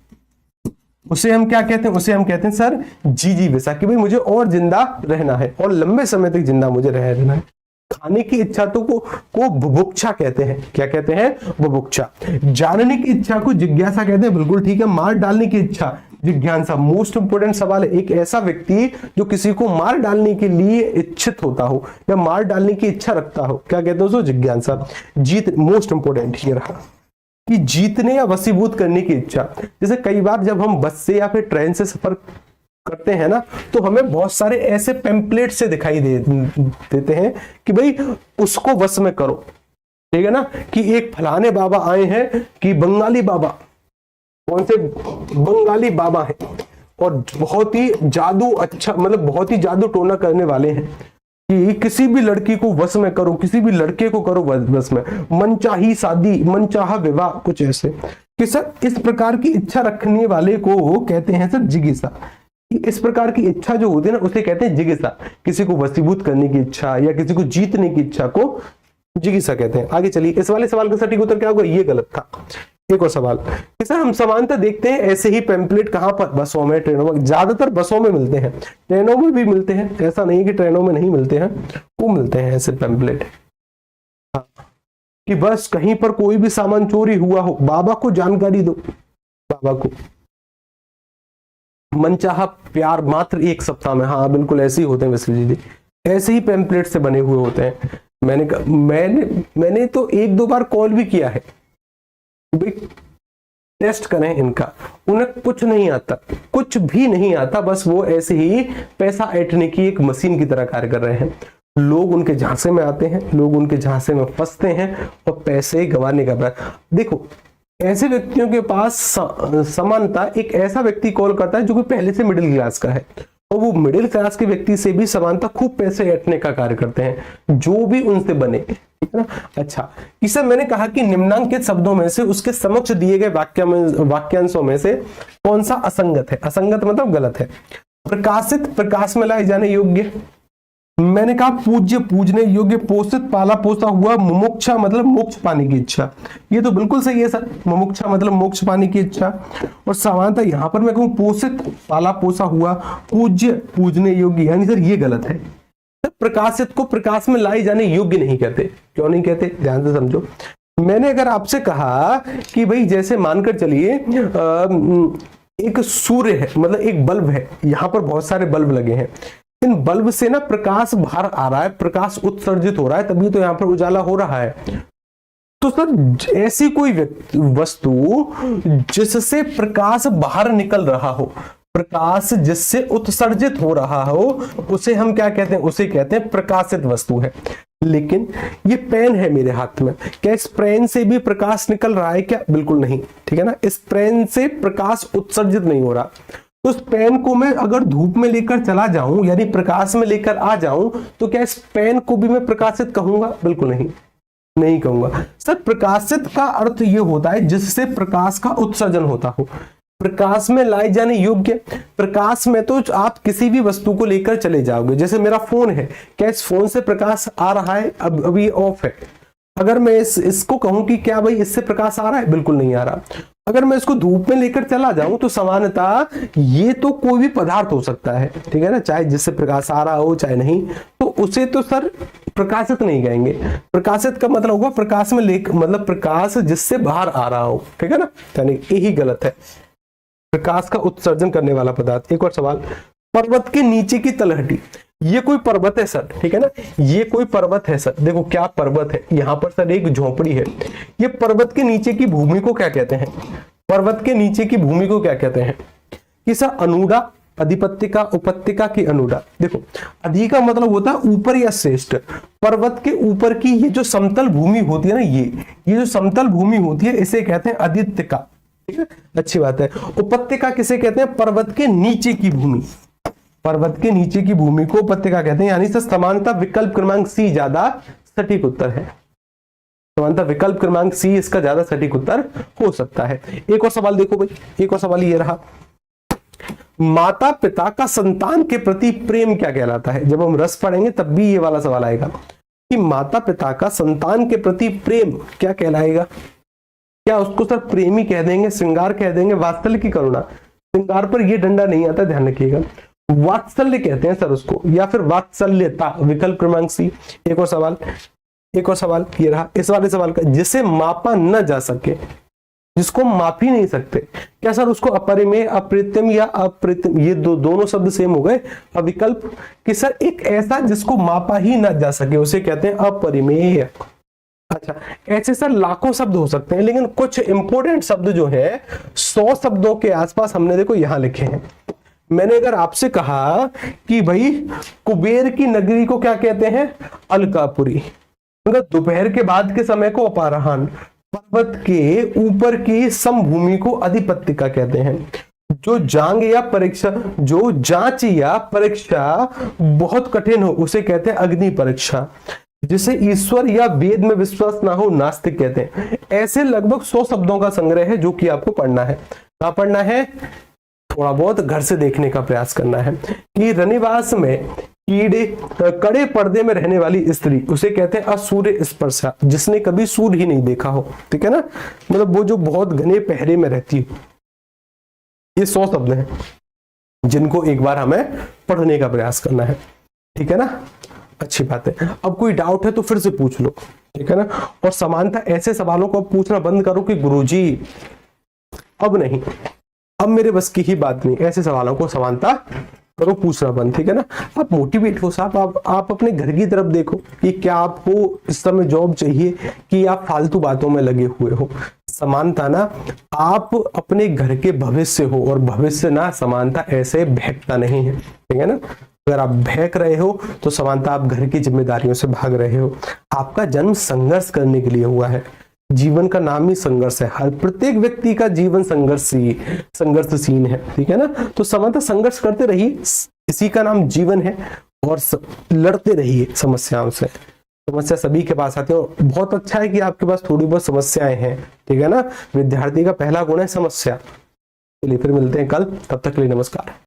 Speaker 1: उसे हम क्या कहते हैं? उसे हम कहते हैं सर जिजीविषा, कि भाई मुझे और जिंदा रहना है और लंबे समय तक जिंदा मुझे रहना है। खाने की इच्छा तो को बुभुक्षा कहते हैं। क्या कहते हैं? बुभुक्षा। जानने की इच्छा को जिज्ञासा कहते हैं, बिल्कुल ठीक है। मार डालने की इच्छा जिज्ञासा। मोस्ट इंपोर्टेंट सवाल है, एक ऐसा व्यक्ति जो किसी को मार डालने के लिए इच्छित होता हो या मार डालने की इच्छा रखता हो, क्या कहते हैं उसको? जिज्ञासा। जीत, मोस्ट इंपोर्टेंट ये रहा कि जीतने या वशीभूत करने की इच्छा। जैसे कई बार जब हम बस से या फिर ट्रेन से सफर करते हैं ना तो हमें बहुत सारे ऐसे पेम्पलेट से दिखाई देते हैं कि भाई उसको वश में करो, ठीक है ना, कि एक फलाने बाबा आए हैं कि बंगाली बाबा, कौन से बंगाली बाबा हैं और बहुत ही जादू अच्छा, मतलब बहुत ही जादू टोना करने वाले हैं कि किसी भी लड़की को वश में करो, किसी भी लड़के को करो वश में, मनचाही शादी, मनचाहा विवाह, कुछ ऐसे। कि सर इस प्रकार की इच्छा रखने वाले को कहते हैं सर जिज्ञासा। इस प्रकार की इच्छा जो होती है ना उसे कहते हैं जिज्ञासा। किसी को वशीभूत करने की इच्छा या किसी को जीतने की इच्छा को जिज्ञासा कहते हैं। आगे चलिए, इस वाले सवाल का सटीक उत्तर क्या होगा? ये गलत था। एक और सवाल, सर हम समानता देखते हैं ऐसे ही पेम्पलेट कहां पर? बसों में, ट्रेनों में। ज्यादातर बसों में मिलते हैं, ट्रेनों में भी मिलते हैं, ऐसा नहीं कि ट्रेनों में नहीं मिलते हैं, वो मिलते हैं ऐसे पेम्पलेट। हाँ, कि बस कहीं पर कोई भी सामान चोरी हुआ हो, बाबा को जानकारी दो, बाबा को मनचाहा प्यार मात्र एक सप्ताह में। हाँ बिल्कुल ऐसे ही होते हैं वैसे जी, ऐसे ही पेम्पलेट से बने हुए होते हैं। मैंने तो एक दो बार कॉल भी किया है, टेस्ट करें इनका, उन्हें कुछ नहीं आता, कुछ भी नहीं आता, बस वो ऐसे ही पैसा ऐंठने की एक मशीन की तरह कार्य कर रहे हैं। लोग उनके झांसे में आते हैं, लोग उनके झांसे में फंसते हैं और पैसे गंवाने का प्रयास। देखो ऐसे व्यक्तियों के पास समानता, एक ऐसा व्यक्ति कॉल करता है जो कि पहले से मिडिल क्लास का है और वो मिडिल क्लास के व्यक्ति से भी समानता खूब पैसे ऐंठने का कार्य करते हैं, जो भी उनसे बने, ठीक है ना। अच्छा, इसे मैंने कहा कि निम्नांकित शब्दों में से उसके समक्ष दिए गए वाक्यांशों में से कौन सा असंगत है? असंगत मतलब गलत है। प्रकाशित, प्रकाश में लाए जाने योग्य, मैंने कहा पूज्य, पूजने योग्य, पोषित, पाला पोसा हुआ, मुमुक्षा मतलब मोक्ष पाने की इच्छा। ये तो बिल्कुल सही है सर, मुमुक्षा मतलब मोक्ष पाने की इच्छा। और समानता यहां पर मैं कहूं पोषित, पाला पोसा हुआ, पूज्य, पूजने योग्य, यानी सर ये गलत है। प्रकाशित को प्रकाश में लाई जाने योग्य नहीं कहते। क्यों नहीं कहते, ध्यान से समझो। मैंने अगर आपसे कहा कि भाई जैसे मानकर चलिए एक सूर्य है, मतलब एक बल्ब है, यहां पर बहुत सारे बल्ब लगे हैं, इन बल्ब से ना प्रकाश बाहर आ रहा है, प्रकाश उत्सर्जित हो रहा है, तभी तो यहां पर उजाला हो रहा है। तो सर ऐसी कोई वस्तु जिससे प्रकाश बाहर निकल रहा हो, प्रकाश जिससे उत्सर्जित हो रहा हो, उसे हम क्या कहते हैं, उसे कहते हैं प्रकाशित वस्तु है। लेकिन ये पेन है मेरे हाथ में, क्या इस पेन से भी प्रकाश निकल रहा है क्या? बिल्कुल नहीं, ठीक है ना। इस पेन से प्रकाश उत्सर्जित नहीं हो रहा। तो उस पेन को मैं अगर धूप में लेकर चला जाऊं, यानी प्रकाश में लेकर आ जाऊं, तो क्या इस पेन को भी मैं प्रकाशित कहूंगा? बिल्कुल नहीं, नहीं कहूंगा। सर प्रकाशित का अर्थ यह होता है जिससे प्रकाश का उत्सर्जन होता हो, प्रकाश में लाए जाने योग्य। प्रकाश में तो आप किसी भी वस्तु को लेकर चले जाओगे, जैसे मेरा फोन है, क्या इस फोन से प्रकाश आ रहा है? अब अभी ऑफ है। अगर मैं इसको कहूं कि क्या भाई इससे प्रकाश आ रहा है, बिल्कुल नहीं आ रहा। अगर मैं इसको धूप में लेकर चला जाऊं तो सामान्यतः ये तो कोई भी पदार्थ हो सकता है, ठीक है ना, चाहे जिससे प्रकाश आ रहा हो चाहे नहीं, तो उसे तो सर प्रकाशित नहीं कहेंगे। प्रकाशित का मतलब होगा प्रकाश में मतलब प्रकाश जिससे बाहर आ रहा हो, ठीक है ना, यानी यही गलत है, प्रकाश का उत्सर्जन करने वाला पदार्थ। एक और सवाल, पर्वत के नीचे की तलहटी, ये कोई पर्वत है सर, ठीक है ना, ये कोई पर्वत है सर। देखो क्या पर्वत है, यहां पर सर एक झोपड़ी है। ये पर्वत के नीचे की भूमि को क्या कहते हैं? पर्वत के नीचे की भूमि को क्या कहते हैं? कि सर अनुडा, अधिपत्यका, उपत्यका की अनुडा। देखो अधि का मतलब होता है ऊपर या श्रेष्ठ। पर्वत के ऊपर की ये जो समतल भूमि होती है ना, ये जो समतल भूमि होती है, इसे कहते हैं अधित्यका, ठीक है, अच्छी बात है। उपत्यका किसे कहते हैं? पर्वत के नीचे की भूमि, पर्वत के नीचे की भूमि को उपत्यका कहते हैं। यानी समानता विकल्प क्रमांक सी ज्यादा सटीक उत्तर है। समानता विकल्प क्रमांक सी इसका ज्यादा सटीक उत्तर हो सकता है। एक और सवाल देखो भाई, एक और सवाल ये रहा, माता पिता का संतान के प्रति प्रेम क्या कहलाता है? जब हम रस पढ़ेंगे तब भी ये वाला सवाल आएगा कि माता पिता का संतान के प्रति प्रेम क्या कहलाएगा। क्या उसको सर प्रेमी कह देंगे, श्रृंगार कह देंगे, वात्सल्य की करुणा? श्रृंगार पर ये डंडा नहीं आता, ध्यान रखिएगा, वात्सल्य कहते हैं सर उसको, या फिर वात्सल्यता, विकल्प क्रमांक सी। एक और सवाल, एक और सवाल ये रहा, इस वाले सवाल का, जिसे मापा न जा सके, जिसको माप ही नहीं सकते, क्या सर उसको अपरिमेय, अप्रतिम या अप्रतिम, ये दोनों शब्द सेम हो गए, अविकल्प, कि सर एक ऐसा जिसको मापा ही न जा सके उसे कहते हैं अपरिमेय। अच्छा, ऐसे सर लाखों शब्द हो सकते हैं, लेकिन कुछ इंपॉर्टेंट शब्द जो है 100 शब्दों के आसपास हमने देखो यहां लिखे हैं। मैंने अगर आपसे कहा कि भाई कुबेर की नगरी को क्या कहते हैं? अलकापुरी। मतलब दोपहर के बाद के समय को अपराह्न, पर्वत के ऊपर की समभूमि को अधिपत्यका कहते हैं। जो जांग या परीक्षा, जो जांच या परीक्षा बहुत कठिन हो उसे कहते हैं अग्नि परीक्षा। जिसे ईश्वर या वेद में विश्वास ना हो नास्तिक कहते हैं। ऐसे लगभग 100 शब्दों का संग्रह है जो कि आपको पढ़ना है। क्या पढ़ना है? थोड़ा बहुत घर से देखने का प्रयास करना है। कि रनिवास में कीड़े कड़े पर्दे में रहने वाली स्त्री उसे कहते हैं असूर्य स्पर्शा, जिसने कभी सूर्य ही नहीं देखा हो, ठीक है ना, मतलब वो जो बहुत घने पहरे में रहती है। ये 100 शब्द हैं जिनको एक बार हमें पढ़ने का प्रयास करना है, ठीक है ना, अच्छी बात है। अब कोई डाउट है तो फिर से पूछ लो, ठीक है ना। और समानता ऐसे सवालों को पूछना बंद करो कि गुरुजी अब नहीं, अब मेरे बस की ही बात नहीं, ऐसे सवालों को समानता करो पूछना बंद, ठीक है ना। आप मोटिवेट हो साहब, आप अपने घर की तरफ देखो कि क्या आपको इस समय जॉब चाहिए कि आप फालतू बातों में लगे हुए हो। समानता ना आप अपने घर के भविष्य हो, और भविष्य ना समानता ऐसे बहकता नहीं है, ठीक है ना। अगर आप बहक रहे हो तो समानता आप घर की जिम्मेदारियों से भाग रहे हो। आपका जन्म संघर्ष करने के लिए हुआ है, जीवन का नाम ही संघर्ष है, हर प्रत्येक व्यक्ति का जीवन संघर्षहीन है, ठीक है ना। तो समानता संघर्ष करते रहिए, इसी का नाम जीवन है, और लड़ते रहिए समस्याओं से। समस्या सभी के पास आती है, और बहुत अच्छा है कि आपके पास थोड़ी बहुत समस्याएं हैं, ठीक है ना। विद्यार्थी का पहला गुण है समस्या। चलिए फिर मिलते हैं कल, तब तक के लिए नमस्कार।